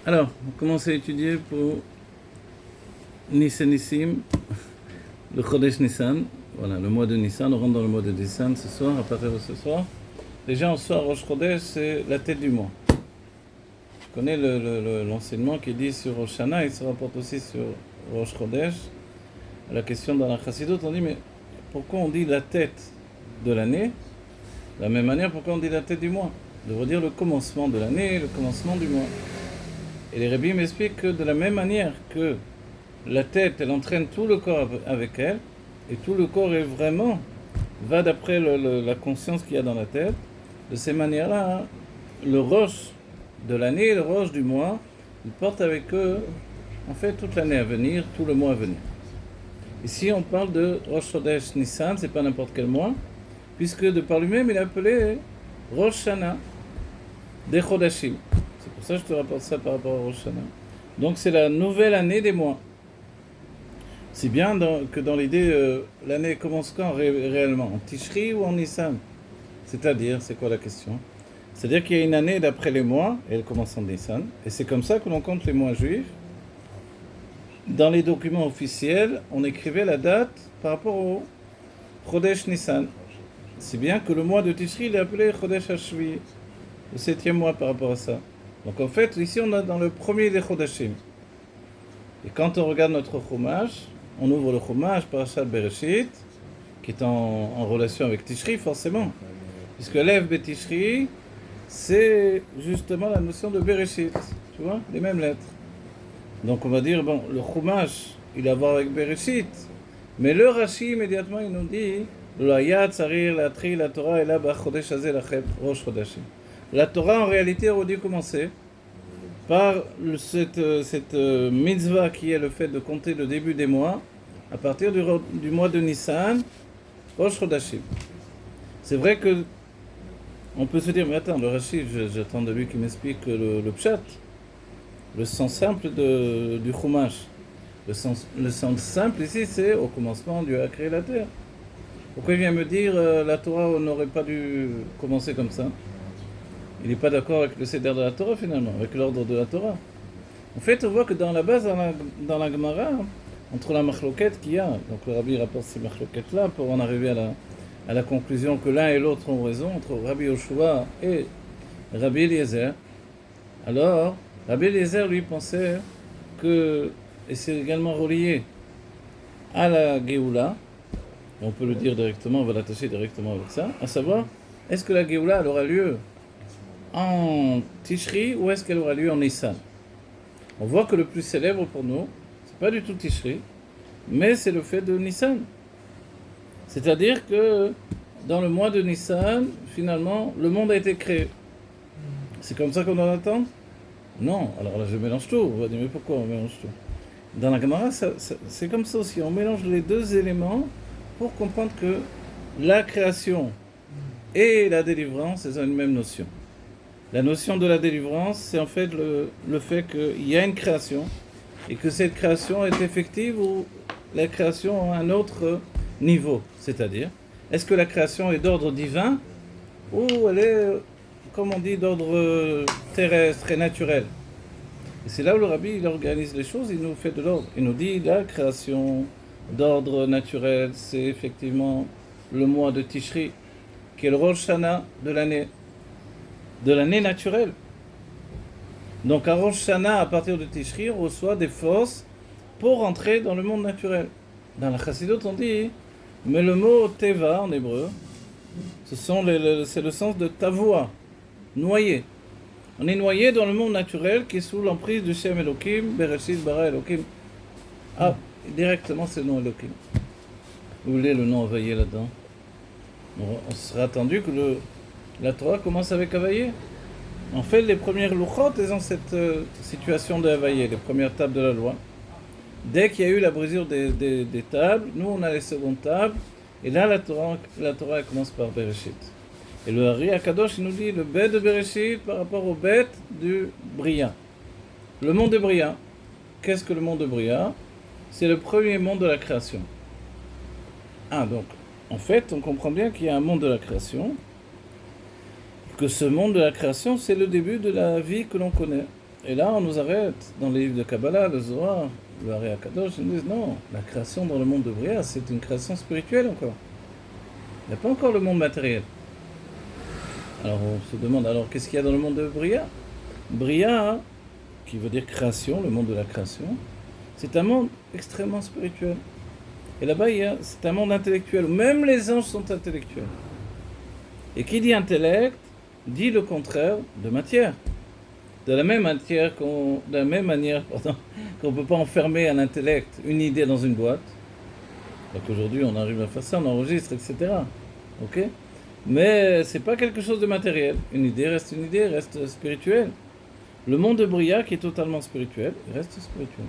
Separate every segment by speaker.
Speaker 1: Alors, on commence à étudier pour Nissanissim, le Chodesh Nissan. Voilà, le mois de Nissan. On rentre dans le mois de Nissan ce soir, à partir de ce soir. Déjà, en soir, Rosh Chodesh, c'est la tête du mois. Je connais l'enseignement qui dit sur Rosh Hashanah, il se rapporte aussi sur Rosh Chodesh. La question dans la Chassidut, on dit, mais pourquoi on dit la tête de l'année? De la même manière, pourquoi on dit la tête du mois? De redire le commencement de l'année, le commencement du mois. Et les rabbis m'expliquent que de la même manière que la tête, elle entraîne tout le corps avec elle, et tout le corps est vraiment, va d'après la conscience qu'il y a dans la tête, de ces manières-là, le roche de l'année, le roche du mois, ils portent avec eux, en fait, toute l'année à venir, tout le mois à venir. Ici, on parle de Rosh Chodesh Nissan, c'est pas n'importe quel mois, puisque de par lui-même, il est appelé Rosh Hashanah, des Chodashim. C'est pour ça que je te rapporte ça par rapport à Rosh Hashanah. Donc c'est la nouvelle année des mois. C'est bien que dans l'idée, l'année commence quand réellement? En Tishri ou en Nissan? C'est-à-dire, c'est quoi la question? C'est-à-dire qu'il y a une année d'après les mois, et elle commence en Nissan, et c'est comme ça que l'on compte les mois juifs. Dans les documents officiels, on écrivait la date par rapport au Chodesh Nissan. C'est bien que le mois de Tishri, il est appelé Chodesh Hashvi, le 7e mois par rapport à ça. Donc en fait, ici on est dans le premier des Chodashim. Et quand on regarde notre Chumash, on ouvre le Chumash, Parashat Bereshit, qui est en relation avec Tishri forcément. Puisque Lev Betishri, c'est justement la notion de Bereshit. Tu vois, les mêmes lettres. Donc on va dire, bon, le Chumash, il a à voir avec Bereshit. Mais le Rashi, immédiatement, il nous dit, L'ayat, Sarir, la Tri, la Torah, et là, Chodesh Hazeh, la Cheb, Rosh Chodashim. La Torah, en réalité, aurait dû commencer par cette mitzvah qui est le fait de compter le début des mois à partir du mois de Nissan, Rosh Chodashim. C'est vrai que on peut se dire, mais attends, le Rashi, j'attends de lui qu'il m'explique le pshat, le sens simple du Chumash. Le sens simple ici, c'est au commencement, Dieu a créé la terre. Pourquoi il vient me dire la Torah n'aurait pas dû commencer comme ça? Il n'est pas d'accord avec le Seder de la Torah finalement, avec l'ordre de la Torah. En fait, on voit que dans la base, dans la Gemara, entre la machloquette qu'il y a, donc le Rabbi rapporte ces machloquettes-là pour en arriver à la conclusion que l'un et l'autre ont raison, entre Rabbi Yoshua et Rabbi Eliezer. Alors, Rabbi Eliezer, lui, pensait que, et c'est également relié à la Géoula, on peut le dire directement, on va l'attacher directement avec ça, à savoir, est-ce que la Géoula, elle aura lieu en Tishri ou est-ce qu'elle aura lieu en Nissan? On voit que le plus célèbre pour nous, c'est pas du tout Tishri, mais c'est le fait de Nissan. C'est-à-dire que dans le mois de Nissan, finalement, le monde a été créé. C'est comme ça qu'on en attend? Non, alors là je mélange tout, on va dire mais pourquoi on mélange tout? Dans la Gemara, c'est comme ça aussi, on mélange les deux éléments pour comprendre que la création et la délivrance, c'est une même notion. La notion de la délivrance, c'est en fait le fait qu'il y a une création et que cette création est effective ou la création a un autre niveau. C'est-à-dire, est-ce que la création est d'ordre divin ou elle est, comme on dit, d'ordre terrestre et naturel? Et c'est là où le Rabbi il organise les choses, il nous fait de l'ordre. Il nous dit la création d'ordre naturel, c'est effectivement le mois de Tishri, qui est le Rosh Hashanah de l'année naturelle. Donc à Rosh Hashanah, à partir de Tishri, on reçoit des forces pour entrer dans le monde naturel. Dans la Chassidut, on dit, mais le mot Teva en hébreu, c'est le sens de tavoua, noyé. On est noyé dans le monde naturel qui est sous l'emprise du Shem Elohim, Bereshit bara Elohim. Ah, directement c'est le nom Elohim. Vous voulez le nom Havaïe là-dedans? On serait attendu que la Torah commence avec Havaïe. En fait, les premières louchot, elles ont cette situation de Havaïe, les premières tables de la loi. Dès qu'il y a eu la brisure des tables, nous on a les secondes tables, et là la Torah elle commence par Bereshit. Et le Hari Akadosh il nous dit le bête de Bereshit par rapport au bête du Bria. Le monde de Bria. Qu'est-ce que le monde de Bria? C'est le premier monde de la création. Ah, donc, en fait, on comprend bien qu'il y a un monde de la création, que ce monde de la création, c'est le début de la vie que l'on connaît. Et là, on nous arrête dans les livres de Kabbalah, le Zohar, le Hari Akadosh, ils nous disent non, la création dans le monde de Bria, c'est une création spirituelle encore. Il n'y a pas encore le monde matériel. Alors on se demande, alors qu'est-ce qu'il y a dans le monde de Bria? Bria, qui veut dire création, le monde de la création, c'est un monde extrêmement spirituel. Et là-bas, c'est un monde intellectuel, où même les anges sont intellectuels. Et qui dit intellect, dit le contraire de matière. De la même manière qu'on ne peut pas enfermer un intellect, une idée dans une boîte. Donc aujourd'hui, on arrive à faire ça, on enregistre, etc. Ok? Mais c'est pas quelque chose de matériel. Une idée, reste spirituelle. Le monde de Bria, qui est totalement spirituel, reste spirituel.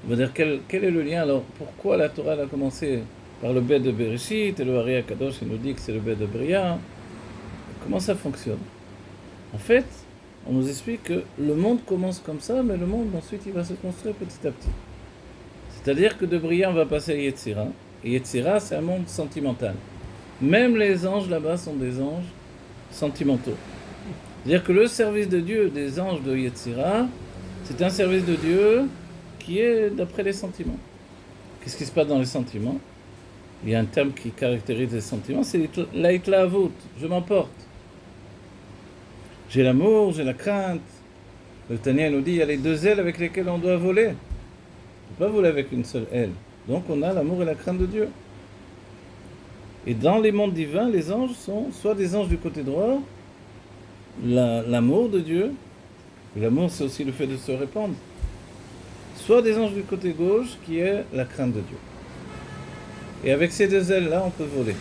Speaker 1: On va dire, quel est le lien? Alors, pourquoi la Torah a commencé par le bête de Bereshit, et le Hari Akadosh, il nous dit que c'est le bête de Bria? Comment ça fonctionne? En fait, on nous explique que le monde commence comme ça, mais le monde, ensuite, il va se construire petit à petit. C'est-à-dire que de Bria, on va passer à Yetzira. Et Yetzira, c'est un monde sentimental. Même les anges là-bas sont des anges sentimentaux. C'est-à-dire que le service de Dieu des anges de Yetzira, c'est un service de Dieu qui est d'après les sentiments. Qu'est-ce qui se passe dans les sentiments? Il y a un terme qui caractérise les sentiments, c'est l'aïtlaavout, je m'emporte. J'ai l'amour, j'ai la crainte. Le Tanya nous dit, il y a les deux ailes avec lesquelles on doit voler. On ne peut pas voler avec une seule aile. Donc on a l'amour et la crainte de Dieu. Et dans les mondes divins, les anges sont soit des anges du côté droit, l'amour de Dieu, l'amour c'est aussi le fait de se répandre, soit des anges du côté gauche qui est la crainte de Dieu. Et avec ces deux ailes-là, on peut voler.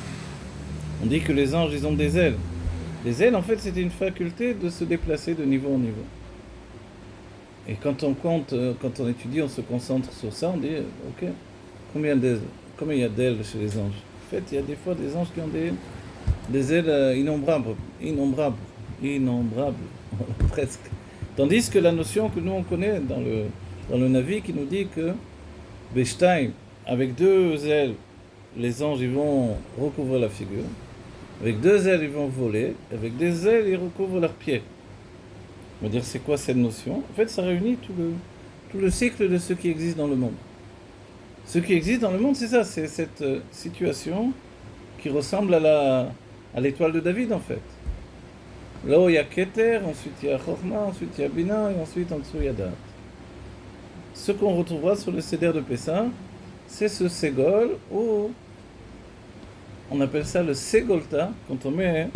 Speaker 1: On dit que les anges, ils ont des ailes. Les ailes, en fait, c'est une faculté de se déplacer de niveau en niveau. Et quand on compte, quand on étudie, on se concentre sur ça, on dit, ok, combien il y a d'ailes chez les anges? En fait, il y a des fois des anges qui ont des ailes innombrables, presque. Tandis que la notion que nous on connaît dans le Navi qui nous dit que Beshtaim, avec deux ailes, les anges ils vont recouvrir la figure, avec deux ailes ils vont voler, avec des ailes ils recouvrent leurs pieds. On va dire c'est quoi cette notion? En fait ça réunit tout le cycle de ce qui existe dans le monde. Ce qui existe dans le monde c'est ça, c'est cette situation qui ressemble à l'étoile de David en fait. Là où il y a Keter, ensuite il y a Chokhmah, ensuite il y a Bina, et ensuite en dessous il y a Da'at. Ce qu'on retrouvera sur le Seder de Pessah, c'est ce Ségol, où on appelle ça le Ségolta, quand on met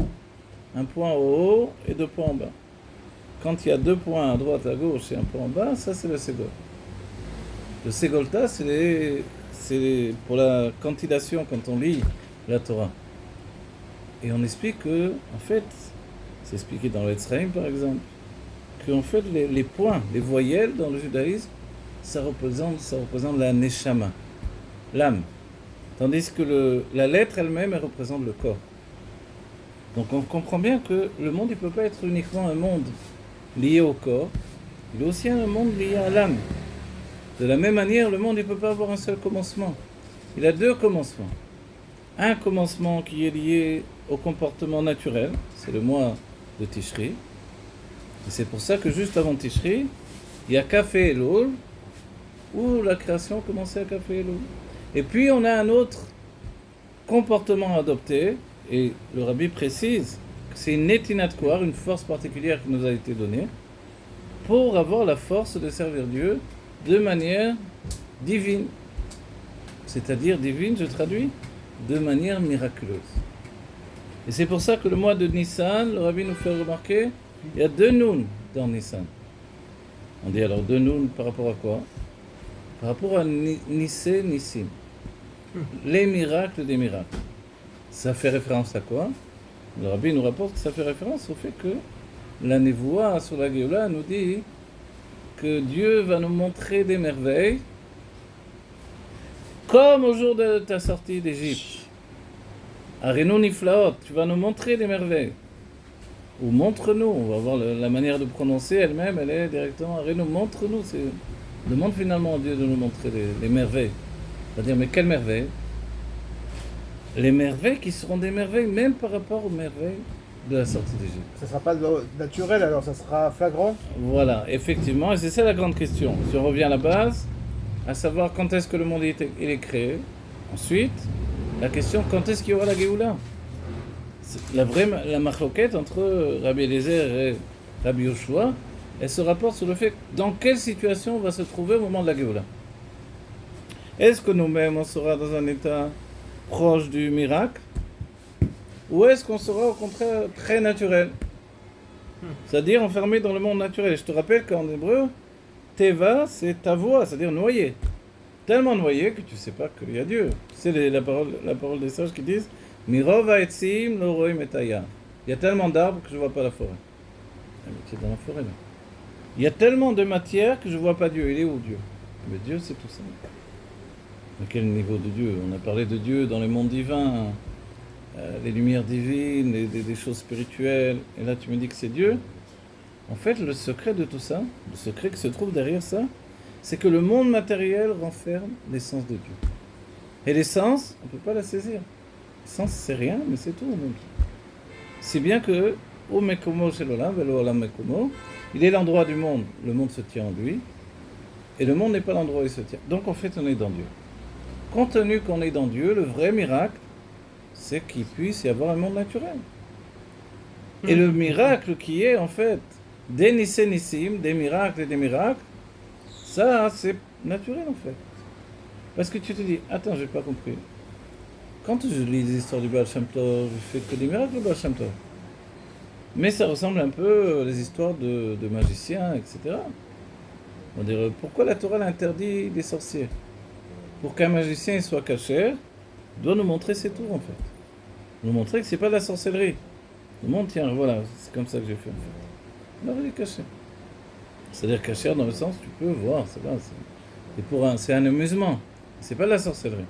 Speaker 1: un point au haut et deux points en bas. Quand il y a deux points à droite, à gauche et un point en bas, ça c'est le Ségol. Le Ségolta, c'est pour la cantillation quand on lit la Torah. Et on explique que, en fait, c'est expliqué dans l'Etzraïm par exemple, qu'en fait les points, les voyelles dans le judaïsme, ça représente la neshama, l'âme. Tandis que la lettre elle-même, elle représente le corps. Donc on comprend bien que le monde, il ne peut pas être uniquement un monde lié au corps, il est aussi un monde lié à l'âme. De la même manière, le monde, il ne peut pas avoir un seul commencement. Il a deux commencements. Un commencement qui est lié au comportement naturel, c'est le mois de Tishri. Et c'est pour ça que juste avant Tishri, il y a Kafé Elul, où la création commençait à Kafé Elul. Et puis on a un autre comportement adopté, et le Rabbi précise que c'est une netinat koar, une force particulière qui nous a été donnée, pour avoir la force de servir Dieu de manière divine. C'est-à-dire divine, je traduis, de manière miraculeuse. Et c'est pour ça que le mois de Nissan, le Rabbi nous fait remarquer, il y a deux Noun dans Nissan. On dit alors deux Noun par rapport à quoi? Par rapport à Nissé, Nissim. Les miracles des miracles. Ça fait référence à quoi? Le Rabbi nous rapporte que ça fait référence au fait que la Névoua sur la Géoula nous dit que Dieu va nous montrer des merveilles comme au jour de ta sortie d'Égypte. Arenu Niflaot, tu vas nous montrer des merveilles. Ou montre-nous, on va voir la manière de prononcer elle-même, elle est directement Arenu, montre-nous. Demande finalement à Dieu de nous montrer les merveilles. On va dire, mais quelles merveilles? Les merveilles qui seront des merveilles même par rapport aux merveilles de la sortie d'Égypte.
Speaker 2: Ça sera pas naturel, alors ça sera flagrant.
Speaker 1: Voilà, effectivement, et c'est ça la grande question. Si on revient à la base, à savoir quand est-ce que le monde il est créé. Ensuite, la question, quand est-ce qu'il y aura la Géoula? La marloquette entre Rabbi Eliezer et Rabbi Yoshua, elle se rapporte sur le fait dans quelle situation on va se trouver au moment de la Géoula. Est-ce que nous-mêmes on sera dans un état proche du miracle, ou est-ce qu'on sera au contraire très naturel, c'est-à-dire enfermé dans le monde naturel? Je te rappelle qu'en hébreu, Teva c'est ta voix, c'est-à-dire noyé, tellement noyé que tu ne sais pas qu'il y a Dieu. C'est la parole des sages qui disent Mirov ha'etzim lo roim et haya. Il y a tellement d'arbres que je ne vois pas la forêt. Mais tu es dans la forêt là. Il y a tellement de matière que je ne vois pas Dieu. Il est où Dieu? Mais Dieu c'est tout ça. À quel niveau de Dieu? On a parlé de Dieu dans les mondes divins, les lumières divines, des choses spirituelles. Et là tu me dis que c'est Dieu. En fait le secret de tout ça, le secret qui se trouve derrière ça, c'est que le monde matériel renferme l'essence de Dieu. Et l'essence, on ne peut pas la saisir. L'essence, c'est rien, mais c'est tout. C'est bien que, O Mekomo Shelolam, Velo Olam Mekomo, il est l'endroit du monde, le monde se tient en lui, et le monde n'est pas l'endroit où il se tient. Donc en fait, on est dans Dieu. Compte tenu qu'on est dans Dieu, le vrai miracle, c'est qu'il puisse y avoir un monde naturel. Et le miracle qui est, en fait, des Nissim, des miracles et des miracles, ça, c'est naturel en fait. Parce que tu te dis, attends, j'ai pas compris. Quand je lis les histoires du Baal Shem Tov, je fais que des miracles, le Baal Shem Tov. Mais ça ressemble un peu aux histoires de magiciens, etc. On dirait, pourquoi la Torah l'interdit des sorciers? Pour qu'un magicien soit caché, il doit nous montrer ses tours en fait. Nous montrer que c'est pas de la sorcellerie. Nous montre, tiens, voilà, c'est comme ça que j'ai fait en fait. Alors il est caché. C'est-à-dire caché dans le sens, tu peux voir, c'est un amusement. C'est pas de la sorcellerie.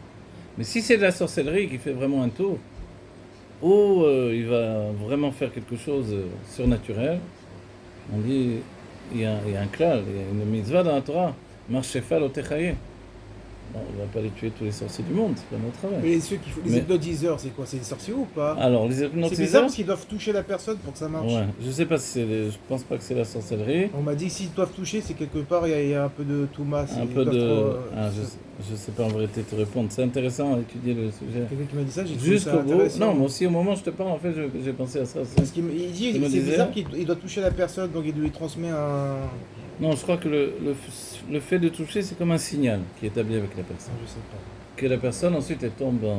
Speaker 1: Mais si c'est de la sorcellerie qui fait vraiment un tour, ou il va vraiment faire quelque chose surnaturel, on dit, il y a un klal, il y a une mitzvah dans la Torah, marchefa lo techaye. On ne va pas les tuer tous les sorciers du monde, c'est pas notre travail.
Speaker 2: Mais ceux qui font les hypnotiseurs, c'est quoi? C'est des sorciers ou pas?
Speaker 1: Alors, les hypnotiseurs...
Speaker 2: C'est bizarre parce qu'ils doivent toucher la personne pour que ça marche.
Speaker 1: Ouais, je sais pas si je pense pas que c'est la sorcellerie.
Speaker 2: On m'a dit que s'ils doivent toucher, c'est quelque part, il y a un peu de Touma.
Speaker 1: Un peu de... je sais pas en vérité te répondre. C'est intéressant à étudier le sujet.
Speaker 2: Quelqu'un qui m'a dit ça, j'ai trouvé ça intéressant.
Speaker 1: Non, moi aussi, au moment où je te parle, en fait, j'ai pensé à ça.
Speaker 2: Parce qu'il dit, c'est bizarre qu'il doit toucher la personne, donc il lui transmet un...
Speaker 1: Non, je crois que le fait de toucher, c'est comme un signal qui est établi avec la personne.
Speaker 2: Je sais pas.
Speaker 1: Que la personne, ensuite, elle tombe en...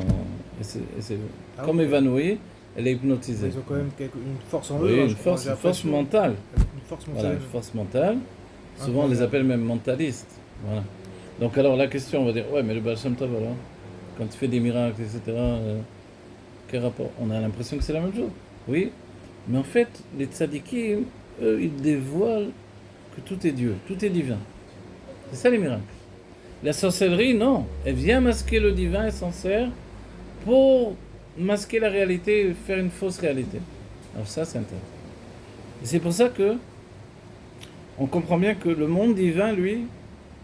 Speaker 1: comme évanouie, elle est hypnotisée.
Speaker 2: Ils ont quand même une force en eux.
Speaker 1: Oui, une force mentale.
Speaker 2: Une force mentale.
Speaker 1: Voilà, une force mentale. Souvent, on les appelle même mentalistes. Voilà. Donc, alors, la question, on va dire, ouais, mais le Baal Shem Tov, alors, quand tu fais des miracles, etc., quel rapport? On a l'impression que c'est la même chose. Oui, mais en fait, les tzadikim, eux, ils dévoilent que tout est Dieu, tout est divin. C'est ça les miracles. La sorcellerie, non. Elle vient masquer le divin et s'en sert pour masquer la réalité et faire une fausse réalité. Alors ça, c'est intéressant. Et c'est pour ça que on comprend bien que le monde divin, lui,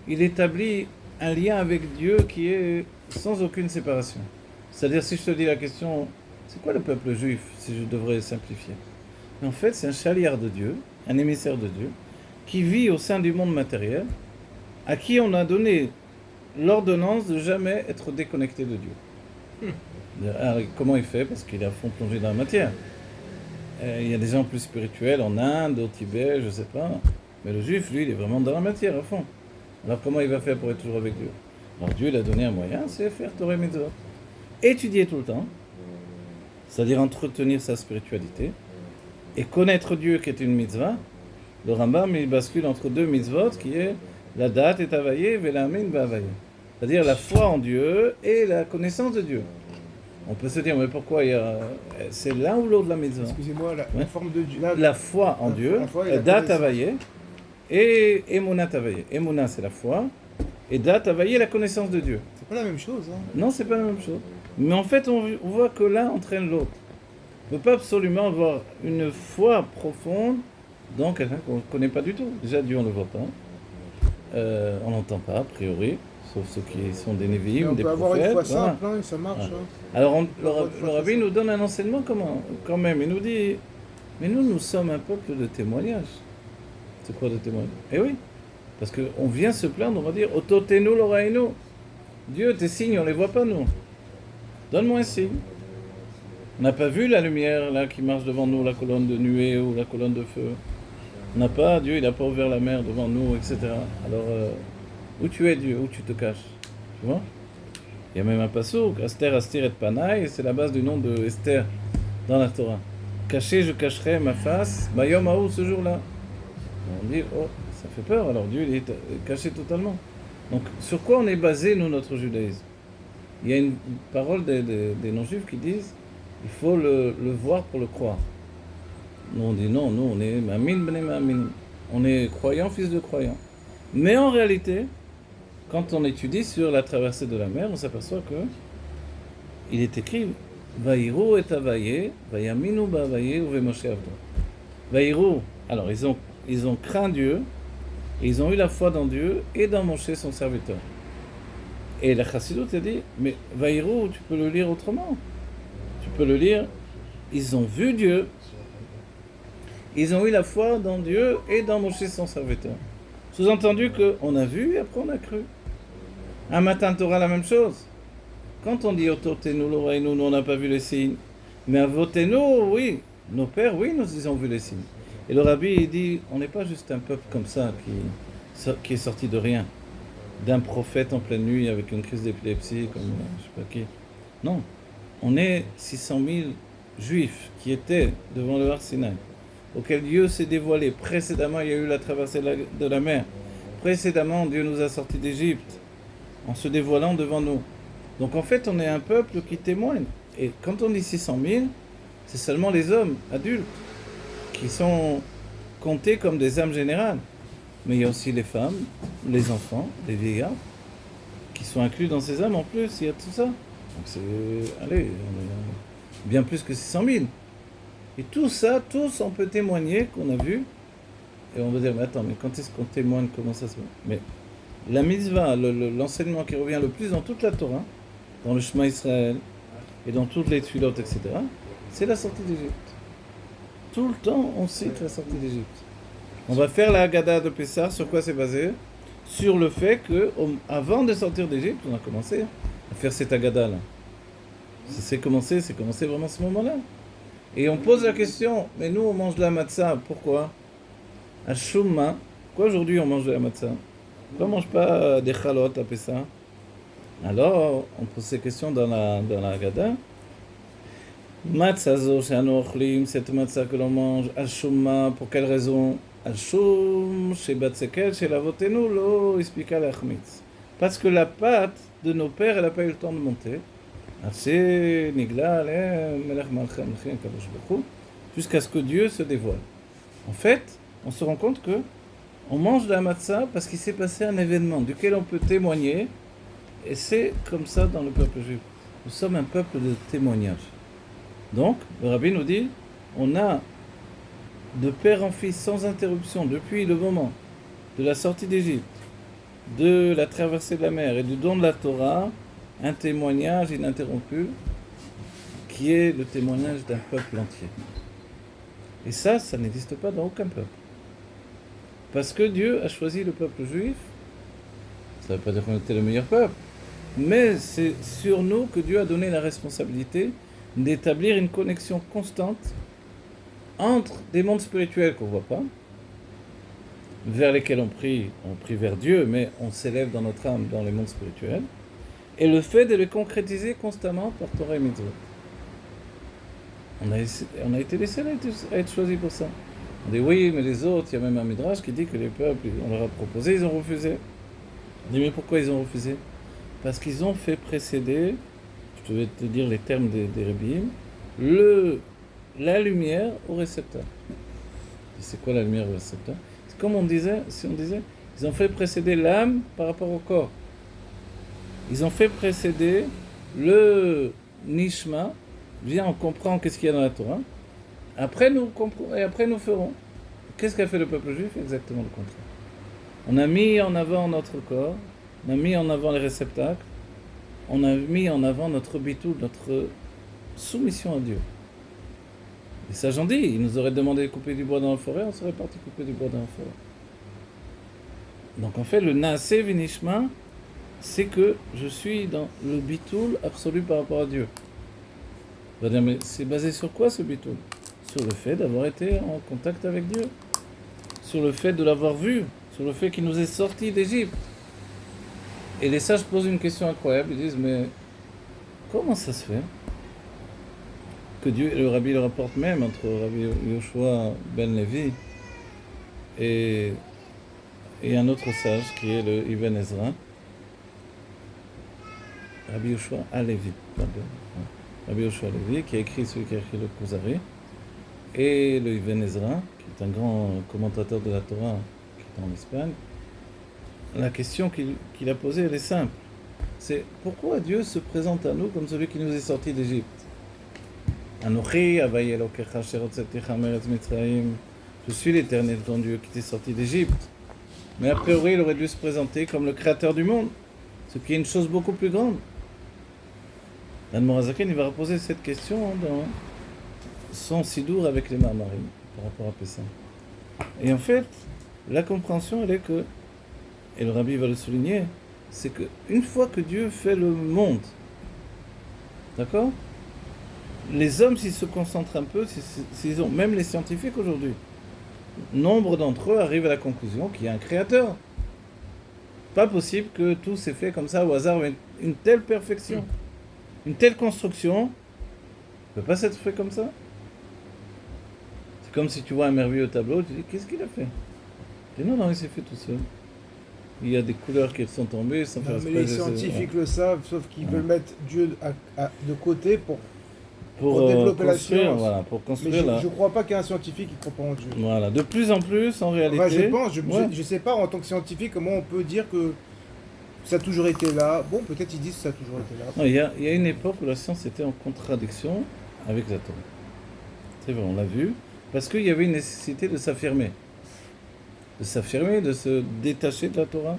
Speaker 1: il établit un lien avec Dieu qui est sans aucune séparation. C'est-à-dire, si je te dis la question, c'est quoi le peuple juif, si je devrais simplifier? Mais en fait, c'est un chaliard de Dieu, un émissaire de Dieu, qui vit au sein du monde matériel, à qui on a donné l'ordonnance de jamais être déconnecté de Dieu. Alors, comment il fait? Parce qu'il est à fond plongé dans la matière. Il y a des gens plus spirituels en Inde, au Tibet, je sais pas. Mais le juif, lui, il est vraiment dans la matière, à fond. Alors comment il va faire pour être toujours avec Dieu? Alors Dieu, il a donné un moyen, c'est faire Torah Mitzvot. Étudier tout le temps, c'est-à-dire entretenir sa spiritualité, et connaître Dieu qui est une mitzvah. Le Rambam, il bascule entre deux mitzvot, qui est la date est availlée, velamin ba'avaye. C'est-à-dire la foi en Dieu et la connaissance de Dieu. On peut se dire, mais pourquoi c'est l'un ou l'autre de la mitzvah?
Speaker 2: Excusez-moi, la forme de Dieu.
Speaker 1: La foi en Dieu, la date availlée, et Emunat availlé. Emunat, c'est la foi, et date availlée, la connaissance de Dieu.
Speaker 2: C'est pas la même chose, hein?
Speaker 1: Non, c'est pas la même chose. Mais en fait, on voit que l'un entraîne l'autre. On ne peut pas absolument avoir une foi profonde dans quelqu'un qu'on ne connaît pas du tout. Déjà, Dieu, on ne le voit pas. On n'entend pas, a priori, sauf ceux qui sont des Névi'im, des prophètes.
Speaker 2: On peut avoir une foi simple, hein, et ça marche.
Speaker 1: Voilà. Alors, le Rabbi nous donne un enseignement quand même. Il nous dit, Mais nous sommes un peuple de témoignage. C'est quoi de témoignage? Eh oui, parce qu'on vient se plaindre, on va dire, Ototenu lorainu. Dieu, tes signes, on ne les voit pas, nous. Donne-moi un signe. On n'a pas vu la lumière, là, qui marche devant nous, la colonne de nuée ou la colonne de feu. On n'a pas, Dieu, il n'a pas ouvert la mer devant nous, etc. Alors, où tu es, Dieu? Où tu te caches? Tu vois? Il y a même un passouk, Aster, Astir et Panaï, c'est la base du nom de Esther dans la Torah. Caché, je cacherai ma face, Bayom Haou, ce jour-là. On dit, oh, ça fait peur, alors Dieu il est caché totalement. Donc, sur quoi on est basé, nous, notre judaïsme? Il y a une parole des non-juifs qui disent, il faut le voir pour le croire. Nous, on dit non, nous, on est Mamin, Bnei Mamin. On est croyants, fils de croyants. Mais en réalité, quand on étudie sur la traversée de la mer, on s'aperçoit que il est écrit Vaïrou et Avaye, Vayaminu Bavaye ou Moshe Avdo. Vaïrou, alors ils ont craint Dieu, et ils ont eu la foi dans Dieu et dans Moshe son serviteur. Et la Chassidut a dit, mais Vaïrou, tu peux le lire autrement. Tu peux le lire, ils ont vu Dieu, ils ont eu la foi dans Dieu et dans Moshe son serviteur. Sous-entendu qu'on a vu et après on a cru. Un matin, tu auras la même chose. Quand on dit Ototenu lorainu, nous on n'a pas vu les signes. Mais Avotenu, oui, nos pères, oui, nous ils ont vu les signes. Et le rabbi, il dit, on n'est pas juste un peuple comme ça qui est sorti de rien, d'un prophète en pleine nuit avec une crise d'épilepsie, comme je sais pas qui. Non, on est 600 000 juifs qui étaient devant le Har Sinaï, auquel Dieu s'est dévoilé. Précédemment, il y a eu la traversée de la mer. Précédemment, Dieu nous a sortis d'Égypte en se dévoilant devant nous. Donc en fait, on est un peuple qui témoigne. Et quand on dit 600 000, c'est seulement les hommes adultes qui sont comptés comme des âmes générales. Mais il y a aussi les femmes, les enfants, les vieillards, qui sont inclus dans ces âmes en plus, il y a tout ça. Donc c'est, allez, on est bien plus que 600 000. Et tout ça, tous on peut témoigner qu'on a vu. Et on va dire, mais attends, mais quand est-ce qu'on témoigne, comment ça se fait? Mais la mitzvah, l'enseignement qui revient le plus dans toute la Torah, dans le Shema Israël, et dans toutes les tuilotes, etc., c'est la sortie d'Égypte. Tout le temps, on cite la sortie d'Égypte. On va faire la Haggadah de Pessah, sur quoi c'est basé? Sur le fait que, avant de sortir d'Égypte, on a commencé à faire cette Haggadah-là. C'est commencé vraiment à ce moment-là. Et on pose la question, mais nous on mange de la matzah, pourquoi? À Shumma, pourquoi aujourd'hui on mange de la matzah? Pourquoi on ne mange pas des chalot à Pessah? Alors, on pose ces questions dans la Haggadah. Matzah zo she'anu ochlim, cette matzah que l'on mange, al shumma, pour quelle raison? Al shum shebatzekel she'lavotenu lo ispika lachmitz. Parce que la pâte de nos pères, elle n'a pas eu le temps de monter. Jusqu'à ce que Dieu se dévoile. En fait, on se rend compte que on mange de la matzah parce qu'il s'est passé un événement duquel on peut témoigner, et c'est comme ça dans le peuple juif. Nous sommes un peuple de témoignage. Donc, le rabbi nous dit, on a de père en fils sans interruption depuis le moment de la sortie d'Égypte, de la traversée de la mer et du don de la Torah, un témoignage ininterrompu qui est le témoignage d'un peuple entier. Et ça n'existe pas dans aucun peuple. Parce que Dieu a choisi le peuple juif, ça ne veut pas dire qu'on était le meilleur peuple, mais c'est sur nous que Dieu a donné la responsabilité d'établir une connexion constante entre des mondes spirituels qu'on ne voit pas, vers lesquels on prie vers Dieu, mais on s'élève dans notre âme dans les mondes spirituels, et le fait de les concrétiser constamment par Torah et Mitzvot. On a été les seuls à être choisis pour ça. On dit oui, mais les autres, il y a même un midrash qui dit que les peuples, on leur a proposé, ils ont refusé. On dit mais pourquoi ils ont refusé? Parce qu'ils ont fait précéder, je vais te dire les termes des Rebbeim, la lumière au récepteur. C'est quoi la lumière au récepteur? C'est comme si on disait, ils ont fait précéder l'âme par rapport au corps. Ils ont fait précéder le nishma. Viens, on comprend qu'est-ce qu'il y a dans la Torah. Après nous ferons. Qu'est-ce qu'a fait le peuple juif? Exactement le contraire. On a mis en avant notre corps, on a mis en avant les réceptacles, on a mis en avant notre bitou, notre soumission à Dieu. Les sages ont dit, ils nous auraient demandé de couper du bois dans la forêt, on serait parti couper du bois dans la forêt. Donc en fait, le Naaseh Vinishma, c'est que je suis dans le bitoul absolu par rapport à Dieu. On va dire, mais c'est basé sur quoi ce bitoul? Sur le fait d'avoir été en contact avec Dieu, sur le fait de l'avoir vu, sur le fait qu'il nous est sorti d'Égypte. Et les sages posent une question incroyable, ils disent, mais comment ça se fait que Dieu, et le Rabbi le rapporte même entre Rabbi Yoshua ben Levi et un autre sage qui est le Ibn Ezra, Rabbi Yoshua Alevi, Rabbi Yoshua Alevi, qui a écrit celui qui a écrit le Kuzari, et le Ibn Ezra, qui est un grand commentateur de la Torah, qui est en Espagne. La question qu'il a posée, elle est simple. C'est pourquoi Dieu se présente à nous comme celui qui nous est sorti d'Égypte. Anochi, Avayi Elokecha, Sherotzetecha, Meretz Mitzrayim. Je suis l'Éternel, ton Dieu, qui t'est sorti d'Égypte. Mais a priori, il aurait dû se présenter comme le créateur du monde, ce qui est une chose beaucoup plus grande. L'Admorazaken, il va reposer cette question dans son sidour avec les Marmarim, par rapport à Pessah. Et en fait, la compréhension, elle est que, et le Rabbi va le souligner, c'est qu'une fois que Dieu fait le monde, d'accord, les hommes, s'ils se concentrent un peu, s'ils ont, même les scientifiques aujourd'hui, nombre d'entre eux arrivent à la conclusion qu'il y a un créateur. Pas possible que tout s'est fait comme ça au hasard, une telle perfection, une telle construction, ne peut pas s'être fait comme ça. C'est comme si tu vois un merveilleux tableau, tu dis, qu'est-ce qu'il a fait? Et non, il s'est fait tout seul. Il y a des couleurs qui sont tombées sans faire
Speaker 2: exprès. Mais les scientifiques le savent, sauf qu'ils veulent mettre Dieu de côté pour développer la science.
Speaker 1: Voilà, pour construire.
Speaker 2: Mais je ne crois pas qu'il y ait un scientifique qui ne croit pas en Dieu.
Speaker 1: Voilà, de plus en plus, en réalité.
Speaker 2: Enfin, je pense, je ne sais pas, en tant que scientifique, comment on peut dire que ça a toujours été là. Bon, peut-être ils disent que ça a toujours été là.
Speaker 1: Non, il y a une époque où la science était en contradiction avec la Torah. C'est vrai, on l'a vu, parce qu'il y avait une nécessité de s'affirmer. De s'affirmer, de se détacher de la Torah,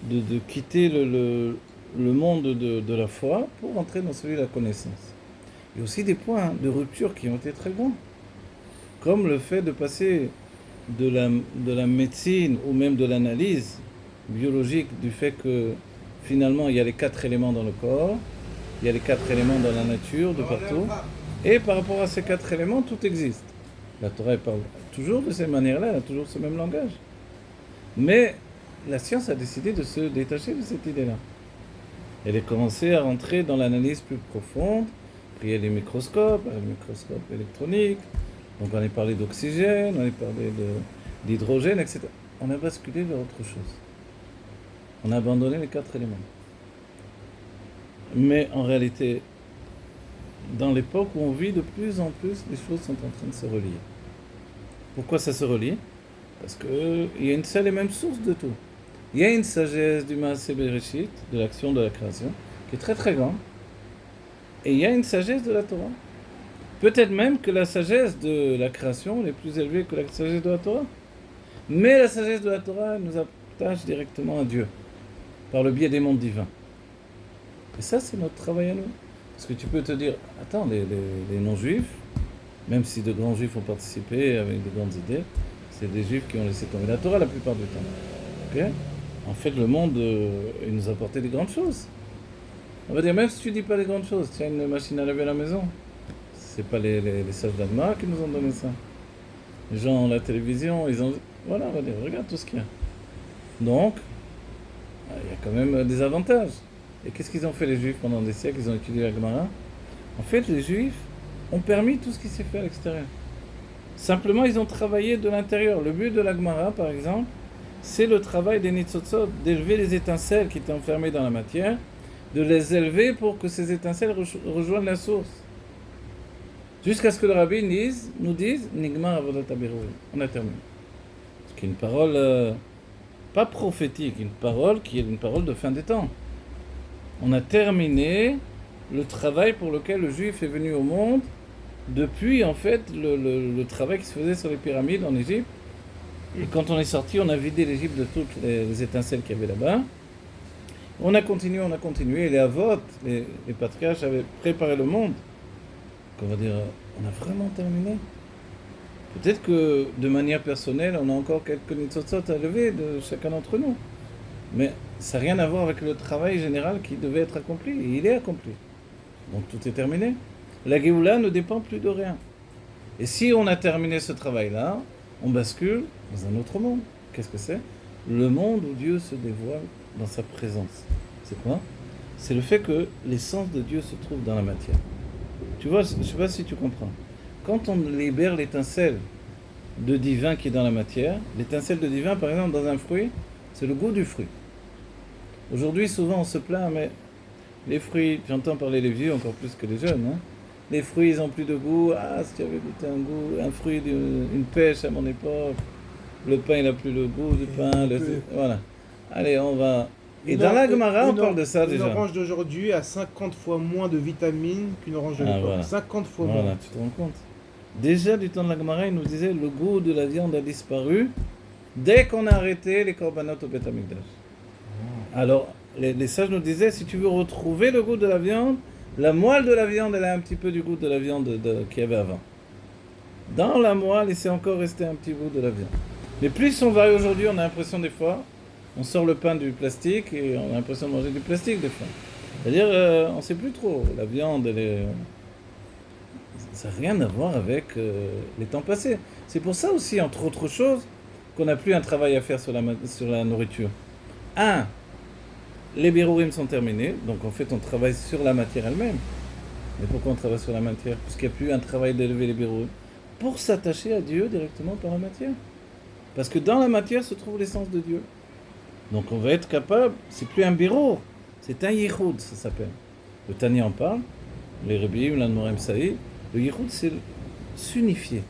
Speaker 1: de quitter le monde de la foi pour entrer dans celui de la connaissance. Il y a aussi des points de rupture qui ont été très grands, comme le fait de passer de la médecine ou même de l'analyse biologique du fait que finalement il y a les 4 éléments dans le corps, il y a les 4 éléments dans la nature, de partout, et par rapport à ces 4 éléments, tout existe. La Torah parle toujours de cette manière-là, elle a toujours ce même langage. Mais la science a décidé de se détacher de cette idée-là. Elle a commencé à rentrer dans l'analyse plus profonde. Il y a les microscopes électroniques, donc on a parlé d'oxygène, on a parlé d'hydrogène, etc. On a basculé vers autre chose. On a abandonné les 4 éléments. Mais en réalité, dans l'époque où on vit, de plus en plus, les choses sont en train de se relier. Pourquoi ça se relie? Parce qu'il y a une seule et même source de tout. Il y a une sagesse du Maaseh Bereshit, de l'action de la création, qui est très très grande. Et il y a une sagesse de la Torah. Peut-être même que la sagesse de la création est plus élevée que la sagesse de la Torah. Mais la sagesse de la Torah nous attache directement à Dieu, par le biais des mondes divins. Et ça, c'est notre travail à nous. Parce que tu peux te dire, attends, les non-juifs, même si de grands juifs ont participé avec de grandes idées, c'est des juifs qui ont laissé tomber la Torah la plupart du temps. Okay? En fait, le monde, il nous a apporté des grandes choses. On va dire, même si tu dis pas les grandes choses, tiens une machine à laver à la maison. C'est pas les sages d'Adma qui nous ont donné ça. Les gens, la télévision, ils ont... Voilà, on va dire, regarde tout ce qu'il y a. Donc, il y a quand même des avantages. Et qu'est-ce qu'ils ont fait les Juifs pendant des siècles? Ils ont étudié la Gemara. En fait, les Juifs ont permis tout ce qui s'est fait à l'extérieur. Simplement, ils ont travaillé de l'intérieur. Le but de la Gemara, par exemple, c'est le travail des Nitzotzot, d'élever les étincelles qui étaient enfermées dans la matière, de les élever pour que ces étincelles rejoignent la source. Jusqu'à ce que le Rabbi nous dise Nigmar Avodat HaBerurim. On a terminé. Ce qui est une parole pas prophétique, une parole qui est une parole de fin des temps. On a terminé le travail pour lequel le juif est venu au monde depuis en fait le travail qui se faisait sur les pyramides en Égypte. Et quand on est sorti, on a vidé l'Égypte de toutes les étincelles qu'il y avait là-bas. On a continué. Les Avot, les patriarches avaient préparé le monde, on va dire, on a vraiment terminé. Peut-être que de manière personnelle, on a encore quelques nitzotzot à lever de chacun d'entre nous. Mais ça n'a rien à voir avec le travail général qui devait être accompli. Et il est accompli. Donc tout est terminé. La Géoula ne dépend plus de rien. Et si on a terminé ce travail-là, on bascule dans un autre monde. Qu'est-ce que c'est? Le monde où Dieu se dévoile dans sa présence. C'est quoi? C'est le fait que l'essence de Dieu se trouve dans la matière. Tu vois, je ne sais pas si tu comprends. Quand on libère l'étincelle de divin qui est dans la matière, l'étincelle de divin, par exemple, dans un fruit, c'est le goût du fruit. Aujourd'hui, souvent, on se plaint, mais les fruits, j'entends parler les vieux encore plus que les jeunes, hein. Les fruits, ils n'ont plus de goût. Ah, si tu avais goûté un goût, un fruit, une pêche à mon époque, le pain, il n'a plus le goût du pain. Voilà. Allez, on va... Et dans la Gemara, on parle de ça déjà.
Speaker 2: Une orange d'aujourd'hui a 50 fois moins de vitamines qu'une orange de l'époque.
Speaker 1: Voilà.
Speaker 2: 50 fois
Speaker 1: Voilà,
Speaker 2: moins.
Speaker 1: tu te rends compte? Déjà, du temps de la Gemara, il nous disait le goût de la viande a disparu dès qu'on a arrêté les korbanot au Beth Amikdash. Alors, les sages nous disaient, si tu veux retrouver le goût de la viande, la moelle de la viande, elle a un petit peu du goût de la viande qu'il y avait avant. Dans la moelle, il s'est encore resté un petit goût de la viande. Mais plus on varie aujourd'hui, on a l'impression des fois, on sort le pain du plastique et on a l'impression de manger du plastique des fois. C'est-à-dire, on ne sait plus trop. La viande, ça n'a rien à voir avec les temps passés. C'est pour ça aussi, entre autres choses, qu'on n'a plus un travail à faire sur la nourriture. Les birourim sont terminés, donc en fait on travaille sur la matière elle-même. Mais pourquoi on travaille sur la matière? Puisqu'il n'y a plus un travail d'élever les birourim. Pour s'attacher à Dieu directement par la matière. Parce que dans la matière se trouve l'essence de Dieu. Donc on va être capable, c'est plus un birour, c'est un yichud, ça s'appelle. Le Tani en parle, les Rebbeim, l'Admorim Saïd. Le yichud c'est s'unifier.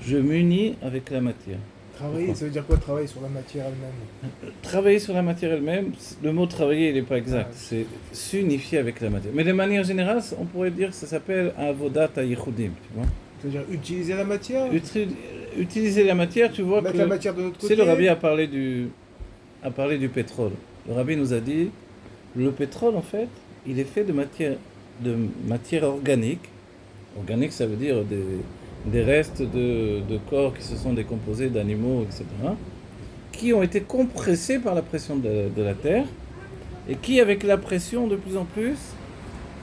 Speaker 1: Je m'unis avec la matière.
Speaker 2: Travailler, ça veut dire quoi travailler sur la matière elle-même?
Speaker 1: Travailler sur la matière elle-même, le mot travailler il n'est pas exact, c'est s'unifier avec la matière. Mais de manière générale, on pourrait dire que ça s'appelle avodat hayichudim, tu vois.
Speaker 2: C'est-à-dire utiliser la matière?
Speaker 1: Utiliser la matière, tu vois.
Speaker 2: Mettre la matière de notre côté.
Speaker 1: Tu sais, le rabbi a parlé du pétrole. Le rabbi nous a dit, le pétrole en fait, il est fait de matière organique. Organique, ça veut dire des restes de corps qui se sont décomposés, d'animaux, etc., qui ont été compressés par la pression de la terre, et qui, avec la pression de plus en plus,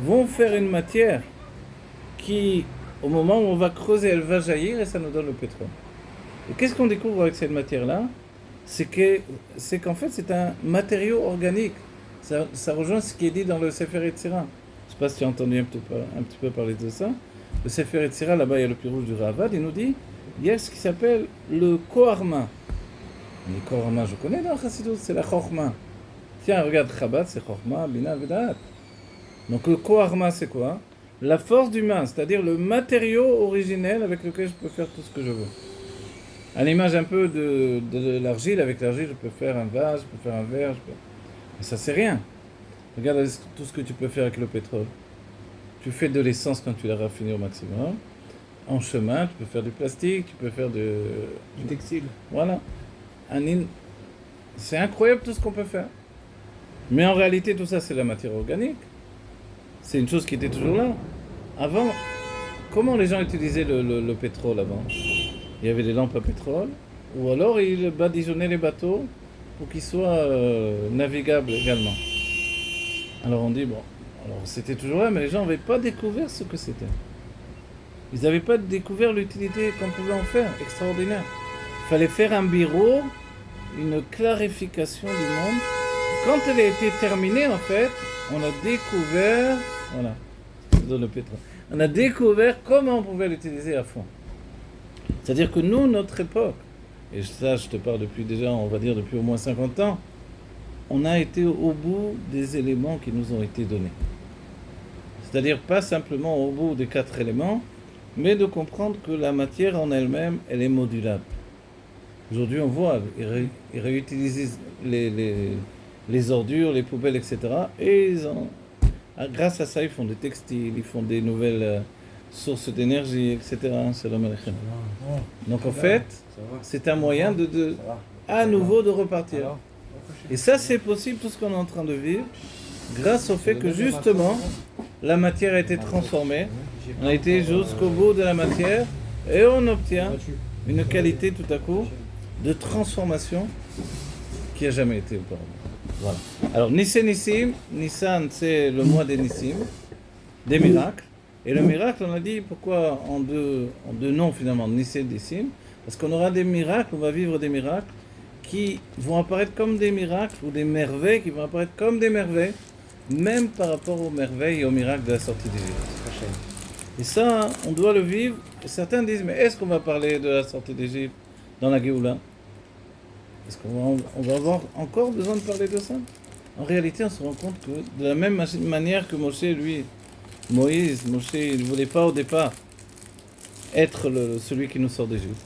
Speaker 1: vont faire une matière qui, au moment où on va creuser, elle va jaillir, et ça nous donne le pétrole. Et qu'est-ce qu'on découvre avec cette matière-là? C'est qu'en fait, c'est un matériau organique. Ça rejoint ce qui est dit dans le Sefer Yetzira. Je ne sais pas si tu as entendu un petit peu parler de ça. Le Sefer Yetzira, là-bas, il y a le pirouge du Ravad, il nous dit, il y a ce qui s'appelle le Koharma. Le Koharma, je connais dans Chassidut, c'est la Chochma. Tiens, regarde, Chabad, c'est Chochma, Bina, Vedaat. Donc le Koharma, c'est quoi? La force du main, c'est-à-dire le matériau originel avec lequel je peux faire tout ce que je veux. À l'image un peu de l'argile, avec l'argile, je peux faire un vase, je peux faire un verre, mais ça, c'est rien. Regarde tout ce que tu peux faire avec le pétrole. Tu fais de l'essence quand tu l'as raffiné au maximum. En chemin, tu peux faire du plastique, tu peux faire du
Speaker 2: textile.
Speaker 1: Voilà. C'est incroyable tout ce qu'on peut faire. Mais en réalité, tout ça, c'est la matière organique. C'est une chose qui était toujours là. Avant, comment les gens utilisaient le pétrole avant? Il y avait des lampes à pétrole, ou alors ils badigeonnaient les bateaux pour qu'ils soient navigables également. Alors on dit, bon, alors c'était toujours là, mais les gens n'avaient pas découvert ce que c'était. Ils n'avaient pas découvert l'utilité qu'on pouvait en faire, extraordinaire. Il fallait faire un bureau, une clarification du monde. Quand elle a été terminée, en fait, on a découvert, voilà, dans le pétrole, on a découvert comment on pouvait l'utiliser à fond. C'est-à-dire que nous, notre époque, et ça je te parle depuis déjà, on va dire depuis au moins 50 ans, on a été au bout des éléments qui nous ont été donnés. C'est-à-dire pas simplement au bout des 4 éléments, mais de comprendre que la matière en elle-même, elle est modulable. Aujourd'hui, on voit, ils réutilisent les ordures, les poubelles, etc. Et grâce à ça, ils font des textiles, ils font des nouvelles sources d'énergie, etc. Shalom Aleichem. Donc en fait, c'est un moyen à nouveau de repartir. Et ça, c'est possible, tout ce qu'on est en train de vivre, grâce au fait que justement, la matière a été transformée. On a été jusqu'au bout de la matière et on obtient une qualité tout à coup de transformation qui n'a jamais été auparavant. Voilà. Alors Nissan Nissim, Nissan c'est le mois des Nissim, des miracles. Et le miracle, on a dit pourquoi en deux noms finalement, Nissan Nissim, parce qu'on aura des miracles, on va vivre des miracles qui vont apparaître comme des miracles ou des merveilles qui vont apparaître comme des merveilles, même par rapport aux merveilles et aux miracles de la sortie d'Égypte. Et ça, on doit le vivre. Et certains disent, mais est-ce qu'on va parler de la sortie d'Égypte dans la Géoula? Est-ce qu'on va avoir encore besoin de parler de ça? En réalité, on se rend compte que de la même manière que Moshe, Moïse, il ne voulait pas au départ être celui qui nous sort d'Égypte.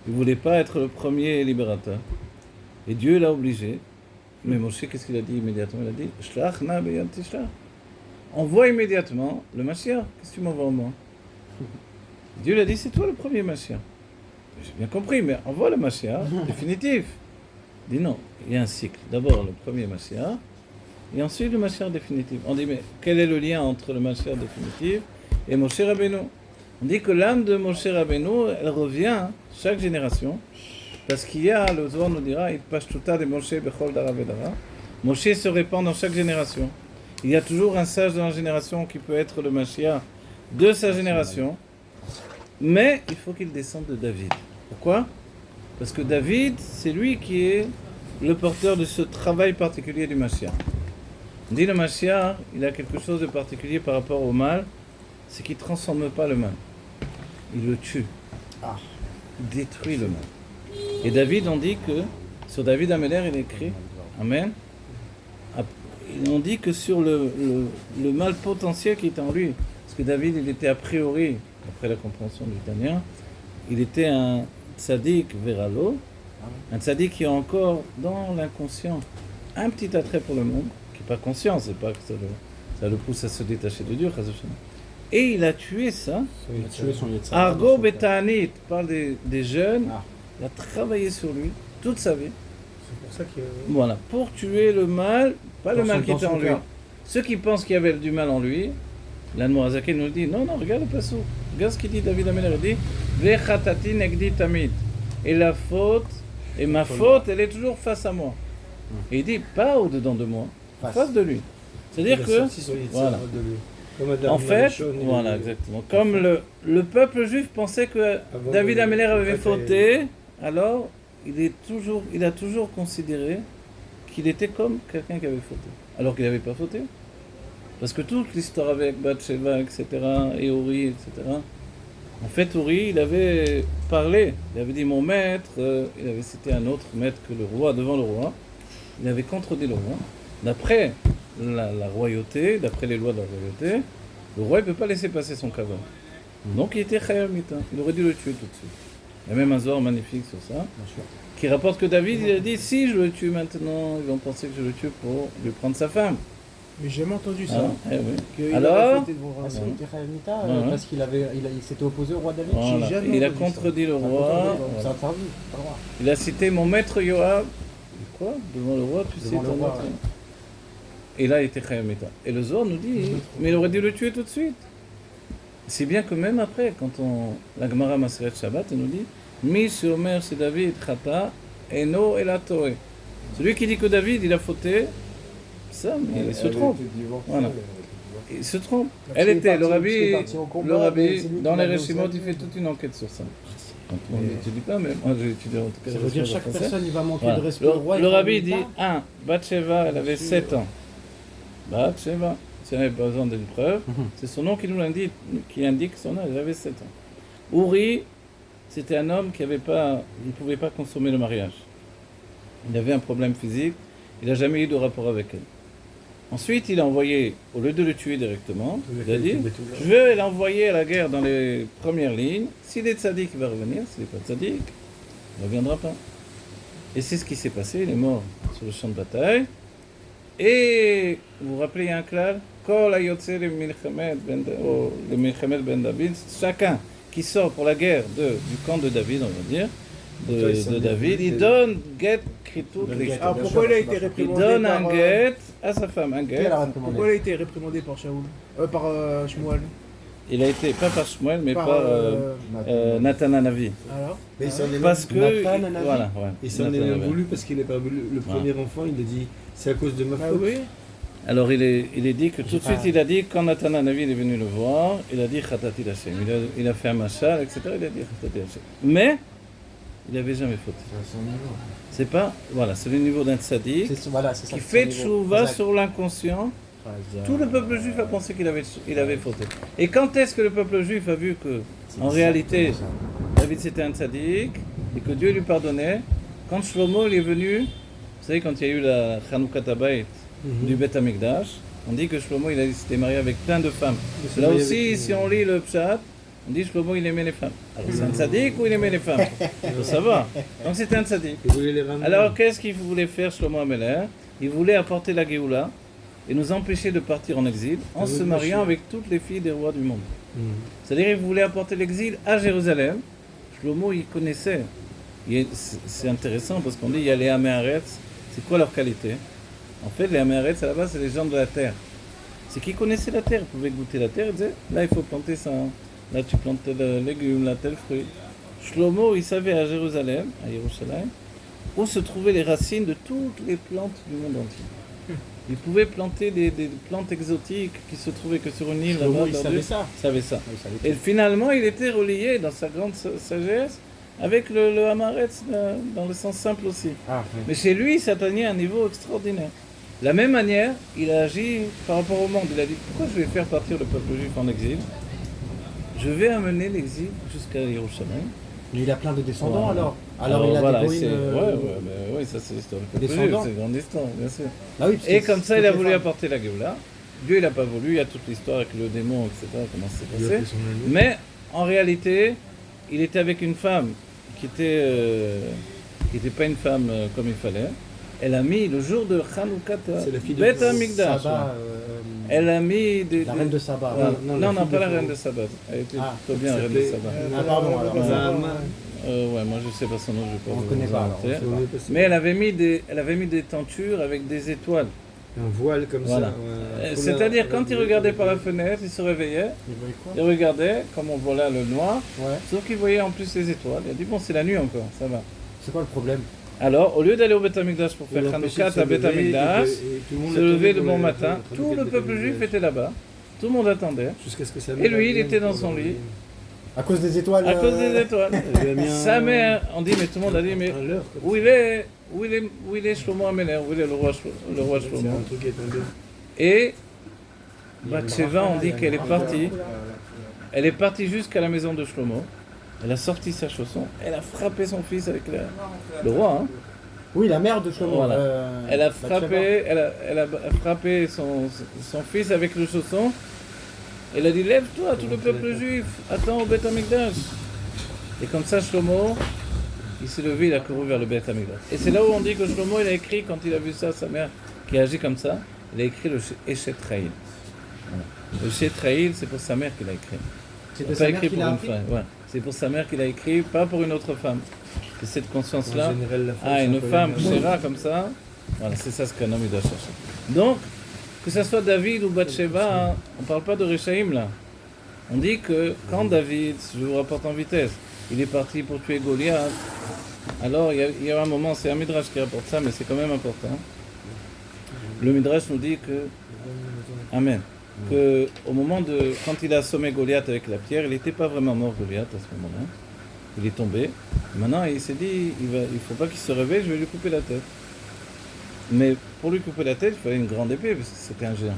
Speaker 1: Il ne voulait pas être le premier libérateur. Et Dieu l'a obligé. Mais Moshe, qu'est-ce qu'il a dit immédiatement? Il a dit, Shlach na beyad tishlach. Envoie immédiatement le Mashiach. Qu'est-ce que tu m'envoies moi? Dieu lui a dit, c'est toi le premier Mashiach. J'ai bien compris, mais envoie le Mashiach définitif. Il dit non, il y a un cycle. D'abord le premier Mashiach, et ensuite le Mashiach définitif. On dit, mais quel est le lien entre le Mashiach définitif et Moshe Rabbeinu? On dit que l'âme de Moshe Rabbeinu, elle revient chaque génération, parce qu'il y a, le Zohar nous dira, il pashtuta de Moshe bechol dara vedara. Moshe se répand dans chaque génération. Il y a toujours un sage dans la génération qui peut être le Mashiach de sa génération, mais il faut qu'il descende de David. Pourquoi? Parce que David, c'est lui qui est le porteur de ce travail particulier du Mashiach. On dit le Mashiach, il a quelque chose de particulier par rapport au mal, c'est qu'il ne transforme pas le mal. Il le tue. Il détruit le mal. Et David, on dit que, sur David Améler, il est écrit, Amen, on dit que sur le mal potentiel qui était en lui, parce que David, il était a priori, après la compréhension du Tanya, il était un tzaddik veralo, un tzaddik qui a encore dans l'inconscient un petit attrait pour le monde, qui n'est pas conscient, c'est pas que ça le pousse à se détacher de Dieu, et il a tué ça.
Speaker 3: Il a tué son
Speaker 1: Argo Betanit parle des jeunes, il a travaillé sur lui toute sa vie.
Speaker 2: C'est pour ça que...
Speaker 1: Voilà, pour tuer le mal, pas le mal qui était en lui.
Speaker 3: Cœur.
Speaker 1: Ceux qui pensent qu'il y avait du mal en lui, l'Anmorazaki nous dit, non, regarde le passage. Regarde ce qu'il dit David Améler, il dit, Vechatati negdi tamid. Et la faute, et ma faute, elle est toujours face à moi. Et il dit, pas au-dedans de moi, face de lui. C'est-à-dire que, voilà. En fait, voilà, exactement. Comme le peuple juif pensait que David Améler avait fauté, alors il a toujours considéré qu'il était comme quelqu'un qui avait fauté, alors qu'il n'avait pas fauté. Parce que toute l'histoire avec Bathsheba, etc., et Uri, etc., en fait, Uri, il avait parlé, il avait dit mon maître, il avait cité un autre maître que le roi, devant le roi, il avait contredit le roi. D'après la royauté, d'après les lois de la royauté, le roi ne peut pas laisser passer son cavale. Donc il était Chayal Mita, il aurait dû le tuer tout de suite. Il y a même un Zohar magnifique sur ça, qui rapporte que David, il a dit, si je le tue maintenant, ils vont penser que je le tue pour lui prendre sa femme.
Speaker 2: Mais j'ai jamais entendu ça.
Speaker 1: Ah, oui.
Speaker 2: Qu'il
Speaker 1: Alors,
Speaker 2: avait fauté devant
Speaker 3: Ah, c'est
Speaker 2: Rabbeinu.
Speaker 3: Mita, parce qu'il s'était opposé au roi David.
Speaker 1: Voilà.
Speaker 2: jamais
Speaker 1: Il a
Speaker 2: entendu ça.
Speaker 1: contredit le roi.
Speaker 3: C'est
Speaker 1: Voilà.
Speaker 3: interdit, pas le droit.
Speaker 1: Il a cité mon maître Yoav. Quoi? Devant le roi, tu sais
Speaker 3: Devant le
Speaker 1: ton
Speaker 3: roi,
Speaker 1: maître.
Speaker 3: ouais.
Speaker 1: Et là, il était Chayal Mita. Et le Zohar nous dit, mais il aurait dû le tuer tout de suite. C'est bien que même après, quand la Gemara Maseret Shabbat, elle nous dit, Mi Shomer c'est David Chata, Eno Elatoe. Celui qui dit que David, il a fauté, ça, mais il se trompe. Voilà. Il se trompe. Elle était, le rabbi, dans les Réchimot, il fait toute une enquête sur ça. On n'étudie pas, mais moi j'ai étudié en tout cas.
Speaker 3: Ça
Speaker 1: le
Speaker 3: veut dire
Speaker 1: Réchimot
Speaker 3: chaque
Speaker 1: français.
Speaker 3: personne, il va manquer
Speaker 1: Voilà.
Speaker 3: de respect au roi.
Speaker 1: Le rabbi dit, Bathsheba, elle avait 7 ans. Bathsheba, si on avait besoin d'une preuve, c'est son nom qui indique son âge, elle avait 7 ans. Uri, c'était un homme qui ne pouvait pas consommer le mariage. Il avait un problème physique, il n'a jamais eu de rapport avec elle. Ensuite, il a envoyé, au lieu de le tuer directement, il a dit, je vais l'envoyer à la guerre dans les premières lignes. S'il est tzaddik, il va revenir. S'il n'est pas tzaddik, il ne reviendra pas. Et c'est ce qui s'est passé, il est mort sur le champ de bataille. Et vous vous rappelez, il y a un klal, Kol hayotze le Milchemet ben David, chacun qui sort pour la guerre du camp de David, on va dire, de David, il donne get kritout l'ishto.
Speaker 2: Alors pourquoi il a été
Speaker 1: Il
Speaker 2: réprimandé
Speaker 1: donne
Speaker 2: par,
Speaker 1: un get à sa femme, un
Speaker 3: Qui
Speaker 1: get.
Speaker 3: a la recommandé?
Speaker 2: pourquoi il a été réprimandé par Shaoul Par Shmuel
Speaker 1: Il a été, pas par Shmuel, mais
Speaker 2: Par,
Speaker 1: par Nathan Hanavi.
Speaker 2: Alors
Speaker 4: Mais il s'en est
Speaker 1: Parce que,
Speaker 3: Nathan Hanavi.
Speaker 1: voilà, ouais.
Speaker 4: Il s'en est
Speaker 1: Nathan
Speaker 4: même
Speaker 1: Hanavi.
Speaker 4: voulu parce qu'il n'a pas voulu. Le premier enfant, il a dit c'est à cause de ma
Speaker 2: Ah
Speaker 4: faute.
Speaker 2: oui.
Speaker 1: Alors il est dit que tout de
Speaker 3: J'ai pas-
Speaker 1: suite il a dit, quand Nathan Hanavi est venu le voir, il a dit Khatati Hashem. Il a fait un machal, etc. Il a dit Khatati Hashem. Mais il n'avait jamais fauté. C'est pas, voilà, c'est le niveau d'un tzaddik
Speaker 3: Voilà, c'est ça.
Speaker 1: qui
Speaker 3: c'est
Speaker 1: fait
Speaker 3: son niveau.
Speaker 1: tchouva
Speaker 3: Exact.
Speaker 1: sur l'inconscient. Tout le peuple juif a pensé qu'il avait fauté. Et quand est-ce que le peuple juif a vu que, en réalité, David c'était un tzaddik et que Dieu lui pardonnait? Quand Shlomo il est venu, vous savez, quand il y a eu la Chanukah Tabayit du Beth Amikdash, on dit que Shlomo il s'était marié avec plein de femmes. Là aussi, si on lit le Pshat, on dit Shlomo il aimait les femmes. Alors c'est un tzaddik ou il aimait les femmes? Il faut savoir. Donc c'était un tzaddik.
Speaker 4: Il voulait les ramener.
Speaker 1: Alors qu'est-ce qu'il voulait faire Shlomo Ameler? Il voulait apporter la Géoula et nous empêcher de partir en exil en se mariant avec toutes les filles des rois du monde. C'est-à-dire qu'il voulait apporter l'exil à Jérusalem. Shlomo il connaissait. C'est intéressant parce qu'on dit il y a les Améharetz. C'est quoi leur qualité? En fait, les Améharetz à la base c'est les gens de la terre. C'est qu'ils connaissaient la terre, ils pouvaient goûter la terre et disaient là il faut planter ça, là tu plantes tel légume, là tel fruit. Shlomo il savait à Jérusalem, à Yerushalayim, où se trouvaient les racines de toutes les plantes du monde entier. Il pouvait planter des plantes exotiques qui se trouvaient que sur une île
Speaker 3: Shlomo,
Speaker 1: là-bas.
Speaker 3: il
Speaker 1: perdue.
Speaker 3: savait ça.
Speaker 1: Il savait ça.
Speaker 3: Il savait
Speaker 1: Et
Speaker 3: tout.
Speaker 1: finalement, il était relié dans sa grande sagesse avec le Hamaretz dans le sens simple aussi.
Speaker 3: Ah, oui.
Speaker 1: Mais chez lui, ça atteignait un niveau extraordinaire. De la même manière, il a agi par rapport au monde. Il a dit, pourquoi je vais faire partir le peuple juif en exil? Je vais amener l'exil jusqu'à Yerushalayim.
Speaker 3: Mais il a plein de descendants
Speaker 1: Voilà.
Speaker 3: alors il a
Speaker 1: voilà,
Speaker 3: des goïms,
Speaker 1: ouais, ça c'est l'histoire du peuple juif,
Speaker 3: descendants.
Speaker 1: c'est une grande histoire, bien sûr.
Speaker 3: Ah oui, parce
Speaker 1: Et
Speaker 3: que
Speaker 1: comme ça, il a
Speaker 3: toutes les
Speaker 1: voulu
Speaker 3: femmes.
Speaker 1: apporter la Géoula. Dieu, il n'a pas voulu, il y a toute l'histoire avec le démon, etc., comment ça
Speaker 4: Il a
Speaker 1: s'est
Speaker 4: fait
Speaker 1: passé.
Speaker 4: son allié.
Speaker 1: Mais en réalité, il était avec une femme qui était pas une femme comme il fallait. Elle a mis le jour de Chanukah
Speaker 4: C'est la fille de
Speaker 1: Beth Amikdash.
Speaker 3: Saba,
Speaker 1: Elle a mis
Speaker 3: la reine de Saba.
Speaker 1: Voilà.
Speaker 4: non,
Speaker 1: Non,
Speaker 4: la
Speaker 1: non,
Speaker 4: fille
Speaker 1: pas
Speaker 4: de
Speaker 1: la reine
Speaker 4: Pharaon.
Speaker 1: de Saba. Elle était
Speaker 3: Ah,
Speaker 1: plutôt bien la reine de
Speaker 4: s'appelait-
Speaker 1: Saba.
Speaker 3: Ah, pardon, alors.
Speaker 4: Zahama.
Speaker 1: Ouais, moi je sais pas son nom, je vais pas
Speaker 3: On
Speaker 1: vous
Speaker 3: connaît pas, alors,
Speaker 1: inventer.
Speaker 3: on
Speaker 4: On est passé-
Speaker 1: Mais elle avait mis des tentures avec des étoiles.
Speaker 4: Un voile comme
Speaker 1: Voilà.
Speaker 4: ça. ouais.
Speaker 1: C'est-à-dire quand il regardait par la fenêtre, il se réveillait,
Speaker 3: Il voyait quoi?
Speaker 1: il regardait, comme on voit là le noir,
Speaker 3: Ouais.
Speaker 1: sauf qu'il voyait en plus les étoiles. Il a dit bon, c'est la nuit encore, ça va.
Speaker 3: C'est quoi le problème?
Speaker 1: Alors, au lieu d'aller au Beth Amikdash pour faire
Speaker 4: Il l'empêchait
Speaker 1: Chanukah
Speaker 4: de se
Speaker 1: à Beth
Speaker 4: lever,
Speaker 1: Amikdash,
Speaker 4: et tout le monde
Speaker 1: se lever
Speaker 4: attendait
Speaker 1: le
Speaker 4: pour
Speaker 1: bon
Speaker 4: la-
Speaker 1: matin,
Speaker 4: pour
Speaker 1: tout
Speaker 4: Chanukah
Speaker 1: le
Speaker 4: de
Speaker 1: peuple
Speaker 4: Beth
Speaker 1: juif
Speaker 4: Amikdash.
Speaker 1: était là-bas, tout le monde attendait,
Speaker 4: Jusqu'à ce que sa
Speaker 1: Et
Speaker 4: mère
Speaker 1: lui, il
Speaker 4: vienne
Speaker 1: était dans
Speaker 4: pour
Speaker 1: son
Speaker 4: l'envoyer.
Speaker 1: lit.
Speaker 3: À cause des étoiles.
Speaker 1: à cause des étoiles.
Speaker 4: Elle lui a mis un-
Speaker 1: Sa mère, on dit, mais tout le monde a dit, mais
Speaker 4: un leurre, comme
Speaker 1: où
Speaker 4: ça.
Speaker 1: il est Shlomo Ameler, où il est le roi
Speaker 4: C'est
Speaker 1: Shlomo?
Speaker 4: un truc qui est tombé.
Speaker 1: Et Bathsheba, on dit qu'elle est partie. Elle est partie jusqu'à la maison de Shlomo. Elle a sorti sa chausson. Elle a frappé son fils avec le roi. Hein.
Speaker 3: Oui, la mère de Shlomo.
Speaker 1: Voilà. Elle a
Speaker 3: Bathsheba.
Speaker 1: frappé, elle a frappé son fils avec le chausson. Elle a dit lève-toi, tout le peuple juif, attends au Beth Amikdash. Et comme ça, Shlomo, il s'est levé, il a couru vers le Beth Amikdash. Et c'est là où on dit que Shlomo, il a écrit, quand il a vu ça, sa mère qui agit comme ça, il a écrit le Eshet Raïl. Voilà. Le Eshet Raïl, c'est pour sa mère qu'il a écrit.
Speaker 3: C'est
Speaker 1: Il
Speaker 3: de
Speaker 1: n'a
Speaker 3: sa
Speaker 1: pas
Speaker 3: mère
Speaker 1: écrit
Speaker 3: qu'il
Speaker 1: pour
Speaker 3: a
Speaker 1: une
Speaker 3: appris.
Speaker 1: femme. Ouais. C'est pour sa mère qu'il a écrit, pas pour une autre femme. C'est cette conscience-là.
Speaker 4: En général, la femme,
Speaker 1: Ah,
Speaker 4: c'est
Speaker 1: une
Speaker 4: un peu
Speaker 1: femme,
Speaker 4: la même.
Speaker 1: Chéra, comme ça. Voilà, c'est ça ce qu'un homme il doit chercher. Donc, que ce soit David ou Bathsheba, hein, on ne parle pas de Réchaïm là. On dit que quand David, je vous rapporte en vitesse, il est parti pour tuer Goliath, alors il y a un moment, c'est un Midrash qui rapporte ça, mais c'est quand même important. Le Midrash nous dit que, Amen, que au moment de, quand il a assommé Goliath avec la pierre, il n'était pas vraiment mort Goliath à ce moment-là. Il est tombé. Maintenant, il s'est dit, il ne faut pas qu'il se réveille, je vais lui couper la tête. Mais pour lui couper la tête, il fallait une grande épée, parce que c'était un géant.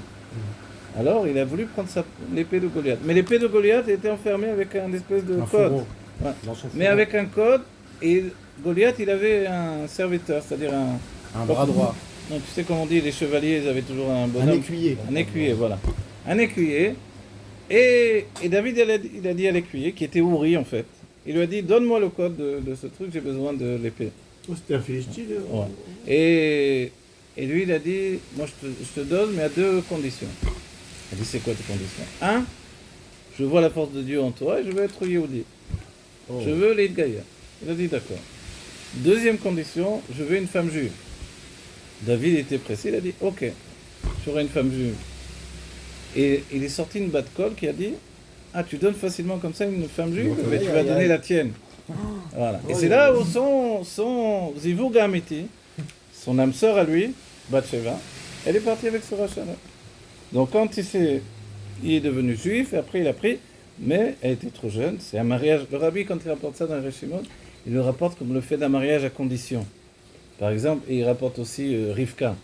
Speaker 1: Alors, il a voulu prendre l'épée de Goliath. Mais l'épée de Goliath était enfermée avec un espèce de
Speaker 3: Un
Speaker 1: code.
Speaker 3: fourreau.
Speaker 1: Ouais.
Speaker 3: Dans son
Speaker 1: Mais
Speaker 3: fourreau.
Speaker 1: avec un code, et Goliath, il avait un serviteur, c'est-à-dire
Speaker 3: un bras droit.
Speaker 1: Non, tu sais comment on dit, les chevaliers, ils avaient toujours un
Speaker 3: Un
Speaker 1: bonhomme.
Speaker 3: écuyer.
Speaker 1: Un écuyer, voilà. Un écuyer. Et David, il a dit à l'écuyer, qui était Ouri en fait, il lui a dit, donne-moi le code de ce truc, j'ai besoin de l'épée.
Speaker 4: Oh, c'était un Philistin, là.
Speaker 1: Ouais. Et lui, il a dit, moi je te donne, mais à deux conditions. Il a dit, c'est quoi tes conditions? Un, je vois la force de Dieu en toi et je veux être Yehudi.
Speaker 3: Oh.
Speaker 1: Je veux l'Eid Gaïa. Il a dit, d'accord. Deuxième condition, je veux une femme juive. David était pressé, il a dit ok, j'aurai une femme juive. Et il est sorti une batte colle qui a dit ah, tu donnes facilement comme ça une femme juive, mais tu vas donner la tienne. Voilà. Et c'est là où son Zivug Amiti, son âme sœur à lui, Bathsheba, elle est partie avec ce rachat-là. Donc quand il est devenu juif, et après il a pris, mais elle était trop jeune, c'est un mariage. Le rabbi, quand il rapporte ça dans le Réchimot, il le rapporte comme le fait d'un mariage à condition. Par exemple, et il rapporte aussi Rivka.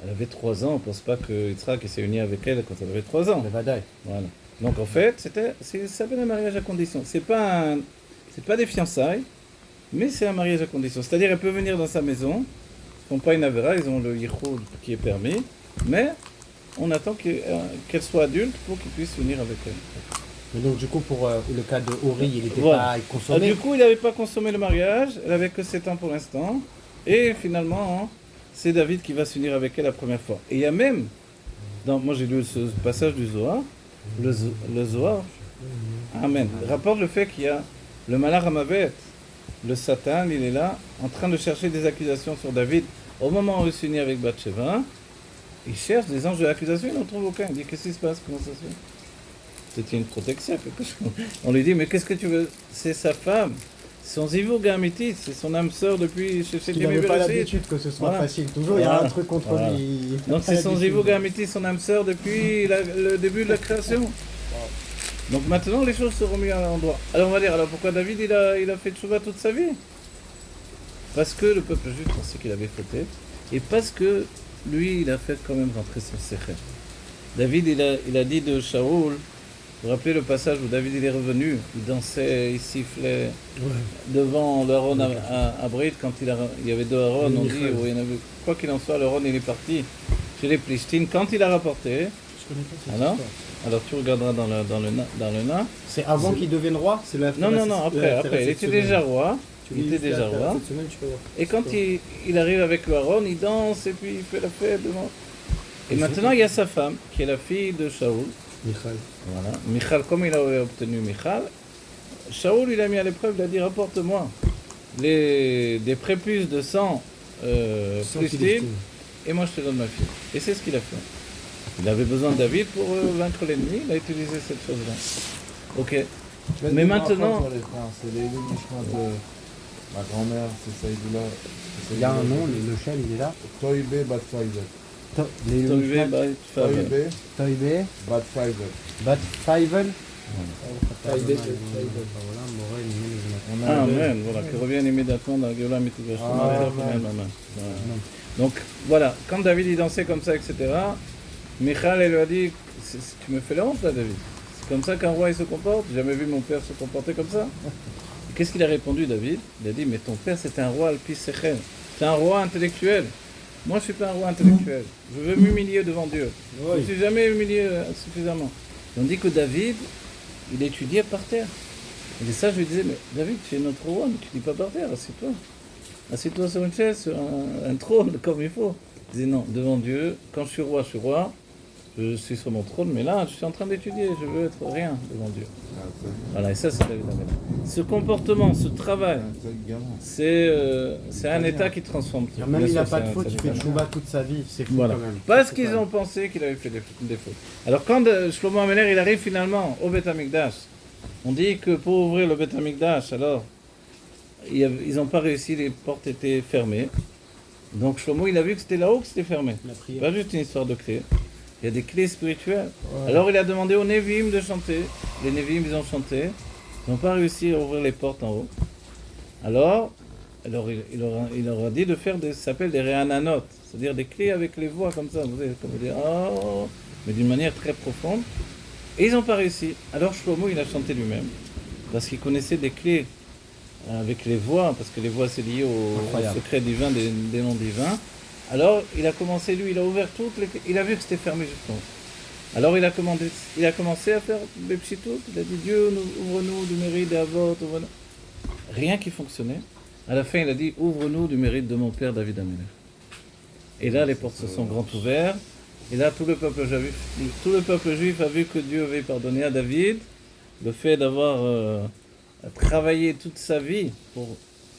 Speaker 1: Elle avait 3 ans, on ne pense pas que Yitzhak s'est uni avec elle quand elle avait 3 ans.
Speaker 3: Le Vadaï.
Speaker 1: Voilà. Donc en fait, ça s'appelle un mariage à condition. C'est pas des fiançailles, mais c'est un mariage à condition. C'est-à-dire, elle peut venir dans sa maison, ils font pas une avéra, ils ont le yichud qui est permis, mais on attend qu'elle soit adulte pour qu'il puisse venir avec elle.
Speaker 3: Mais donc du coup pour le cas de Ori, il n'était
Speaker 1: Voilà.
Speaker 3: pas consommé.
Speaker 1: Du coup, il n'avait pas consommé le mariage, elle avait que 7 ans pour l'instant, et finalement, hein, c'est David qui va s'unir avec elle la première fois. Et il y a même, moi j'ai lu ce passage du Zohar, le Zohar, Amen, rapporte le fait qu'il y a le Malach Hamavet, le Satan, il est là, en train de chercher des accusations sur David. Au moment où il s'unit avec Bathsheba, il cherche des anges de l'accusation, il n'en trouve aucun. Il dit qu'est-ce qui se passe, comment ça se fait? C'était une protection, quelque chose. On lui dit mais qu'est-ce que tu veux? C'est sa femme, son Zivug Amiti, c'est son âme sœur depuis chez
Speaker 3: Il n'avait pas
Speaker 1: Bereshit.
Speaker 3: l'habitude que ce soit
Speaker 1: Voilà.
Speaker 3: facile. Toujours il y a
Speaker 1: Voilà.
Speaker 3: un truc contre
Speaker 1: Voilà.
Speaker 3: lui.
Speaker 1: Donc c'est son Zivug Amiti, son âme sœur depuis le début de la création. Donc maintenant les choses seront mises à l'endroit. Alors on va dire, alors pourquoi David il a fait tchouva toute sa vie? Parce que le peuple juif pensait qu'il avait fauté, et parce que lui il a fait quand même rentrer son sécher. David il a dit de Shaoul, vous vous rappelez le passage où David il est revenu, il dansait, il sifflait devant l'Aaron à Brit, quand il y avait 2 Aaron, on dit, où il y en avait, quoi qu'il en soit, l'Aaron il est parti chez les Plistines, quand il a rapporté, alors tu regarderas dans le Na.
Speaker 3: C'est avant qu'il devienne roi.
Speaker 4: C'est la
Speaker 1: Non, après, il était déjà roi. Il était déjà roi.
Speaker 4: Cette semaine, tu peux voir.
Speaker 1: Et quand il arrive avec le Aaron, il danse et puis il fait la fête devant. Et maintenant, il y a sa femme, qui est la fille de Shaoul.
Speaker 4: Michal.
Speaker 1: Voilà. Michal, comme il avait obtenu Michal, Shaoul, il a mis à l'épreuve, il a dit rapporte-moi des prépuces de sang
Speaker 4: Sans
Speaker 1: Philistines,
Speaker 4: Philistine.
Speaker 1: et moi je te donne ma fille. Et c'est ce qu'il a fait. Il avait besoin de David pour vaincre l'ennemi, il a utilisé cette chose-là. Ok. Mais maintenant.
Speaker 5: C'est les Mishma de ma grand-mère, c'est Saïdoula.
Speaker 3: Il y a un nom, le chêne, il est là.
Speaker 5: Toïbe Bat Fiver.
Speaker 1: Toivé, bah, Favel.
Speaker 5: Toïbe
Speaker 3: Toïbe,
Speaker 5: Bat Fiver.
Speaker 3: Bat Faivel.
Speaker 4: Taïbé,
Speaker 1: Ah, Amen, voilà, qui reviennent immédiatement dans la Géoula Mitigash. Donc, voilà, quand David il dansait comme ça, etc., Michal, elle lui a dit tu me fais la honte là, David. C'est comme ça qu'un roi il se comporte. J'ai jamais vu mon père se comporter comme ça. Et qu'est-ce qu'il a répondu, David? Il a dit mais ton père c'est un roi Alpi Sechem. C'est un roi intellectuel. Moi je suis pas un roi intellectuel. Je veux m'humilier devant Dieu. Je ne me suis jamais humilié suffisamment. Et on dit que David, il étudiait par terre. Et ça, je lui disais, mais David, tu es notre roi, mais tu ne dis pas par terre, assieds-toi. Assieds-toi sur une chaise, sur un trône, comme il faut. Il disait, non, devant Dieu, quand je suis roi, je suis sur mon trône, mais là, je suis en train d'étudier, je veux être rien devant Dieu. Voilà, et ça, c'est David Améler. Ce comportement, ce travail, c'est un état qui transforme tout.
Speaker 3: Même
Speaker 1: Bien
Speaker 3: il n'a
Speaker 1: sûr,
Speaker 3: pas de
Speaker 1: c'est un-
Speaker 3: faute,
Speaker 1: c'est
Speaker 3: il
Speaker 1: un
Speaker 3: fait
Speaker 1: état.
Speaker 3: Tchouba toute sa vie. C'est fou
Speaker 1: Voilà.
Speaker 3: quand même.
Speaker 1: Parce
Speaker 3: C'est
Speaker 1: qu'ils
Speaker 3: fou,
Speaker 1: ont pensé qu'il avait fait des fautes. Alors quand Shlomo Améler, il arrive finalement au Beth Amikdash, on dit que pour ouvrir le Beth Amikdash, alors, ils n'ont pas réussi, les portes étaient fermées. Donc Shlomo, il a vu que c'était là-haut que c'était fermé.
Speaker 3: La prière.
Speaker 1: Pas juste une histoire de clés. Il y a des clés spirituelles. Alors il a demandé aux Nevi'im de chanter. Les Nevi'im, ils ont chanté. Ils n'ont pas réussi à ouvrir les portes en haut. Alors il leur a dit de faire ça s'appelle des réananot, c'est-à-dire des clés avec les voix comme ça. Vous savez, comme dire, oh, mais d'une manière très profonde. Et ils n'ont pas réussi. Alors Shlomo, il a chanté lui-même. Parce qu'il connaissait des clés avec les voix, parce que les voix c'est lié au
Speaker 3: Incroyable.
Speaker 1: secret divin, des noms divins. Alors il a commencé, lui, il a ouvert toutes les clés. Il a vu que c'était fermé justement. Alors il a commencé à faire des petits trucs. Il a dit Dieu, ouvre-nous du mérite des avots. Rien qui fonctionnait. À la fin, il a dit ouvre-nous du mérite de mon père David Améler. Et là, les portes se sont grand ouvertes. Et là, tout le peuple juif a vu que Dieu avait pardonné à David le fait d'avoir travaillé toute sa vie pour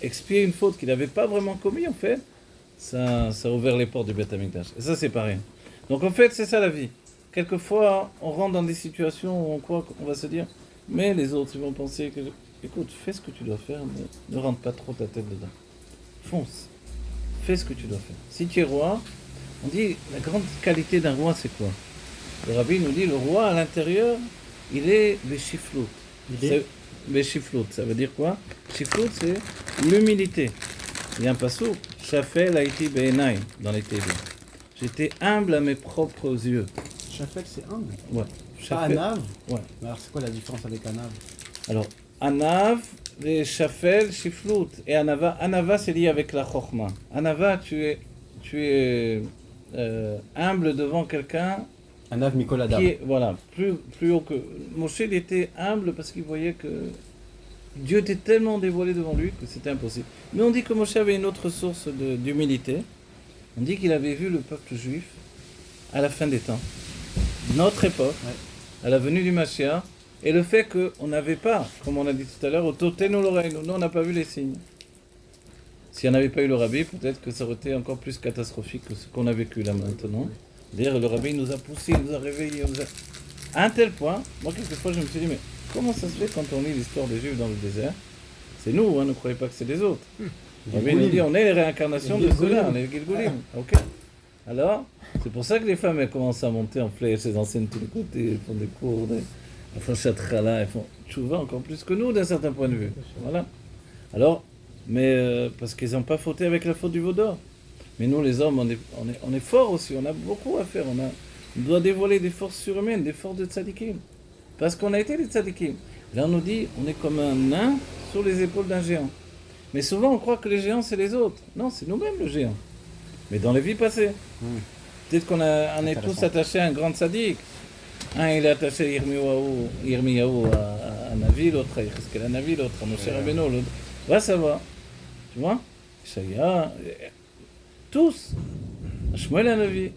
Speaker 1: expier une faute qu'il n'avait pas vraiment commis, en fait, ça a ouvert les portes du Beth Amikdash. Et ça, c'est pas rien. Donc en fait, c'est ça la vie. Quelquefois, on rentre dans des situations où on croit qu'on va se dire, mais les autres, ils vont penser que, écoute, fais ce que tu dois faire, mais ne rentre pas trop ta tête dedans. Fonce. Fais ce que tu dois faire. Si tu es roi, on dit, la grande qualité d'un roi, c'est quoi? Le rabbi nous dit, le roi à l'intérieur, il est le chiflout. Le chiflout, ça veut dire quoi? Chiflout, c'est l'humilité. Il y a un passage, Shafel Haïti Be'enai, dans les Télim. J'étais humble à mes propres yeux.
Speaker 3: Shafel, c'est humble.
Speaker 1: Ouais.
Speaker 3: Pas Anav.
Speaker 1: Ouais.
Speaker 3: Alors, c'est quoi la différence avec Anav?
Speaker 1: Alors, Anav, les Shafel, Chiflout. Et Anava, c'est lié avec la Chokhma. Anava, tu es humble devant quelqu'un
Speaker 3: Anav Mikol Adam.
Speaker 1: qui est, voilà, plus haut que... Moshe, il était humble parce qu'il voyait que Dieu était tellement dévoilé devant lui que c'était impossible. Mais on dit que Moshe avait une autre source d'humilité. On dit qu'il avait vu le peuple juif à la fin des temps, notre époque, à la venue du Mashiach, et le fait qu'on n'avait pas, comme on a dit tout à l'heure, au Totenu l'oreille, nous on n'a pas vu les signes. Si on n'avait pas eu le rabbi, peut-être que ça aurait été encore plus catastrophique que ce qu'on a vécu là maintenant. D'ailleurs, le rabbi nous a poussé, il nous a réveillés, à un tel point, moi quelquefois je me suis dit, mais comment ça se fait quand on lit l'histoire des Juifs dans le désert? C'est nous, ne croyez pas que c'est les autres. Le rabbi nous dit, on est les réincarnations de ceux-là, on est les Gilgulim. Ok. Alors, c'est pour ça que les femmes elles commencent à monter en flèche, elles enseignent de tous les côtés, elles font des cours, elles font chatchala, elles font tchouva encore plus que nous d'un certain point de vue. Voilà. Alors, mais parce qu'ils n'ont pas fauté avec la faute du veau d'or. Mais nous les hommes, on est forts aussi, on a beaucoup à faire, on doit dévoiler des forces surhumaines, des forces de tzadikim. Parce qu'on a été des tzadikim. Là on nous dit, on est comme un nain sur les épaules d'un géant. Mais souvent on croit que les géants c'est les autres. Non, c'est nous-mêmes le géant. Mais dans les vies passées. Peut-être qu'on est tous attachés à un grand tzaddik. Un il est attaché à Yirmiyahu à Navi, l'autre à Yecheskel à Navi, l'autre à Moshe Rabbeinu, l'autre. Va savoir. Tu vois? Shaya, tous. Shmuel à Navi.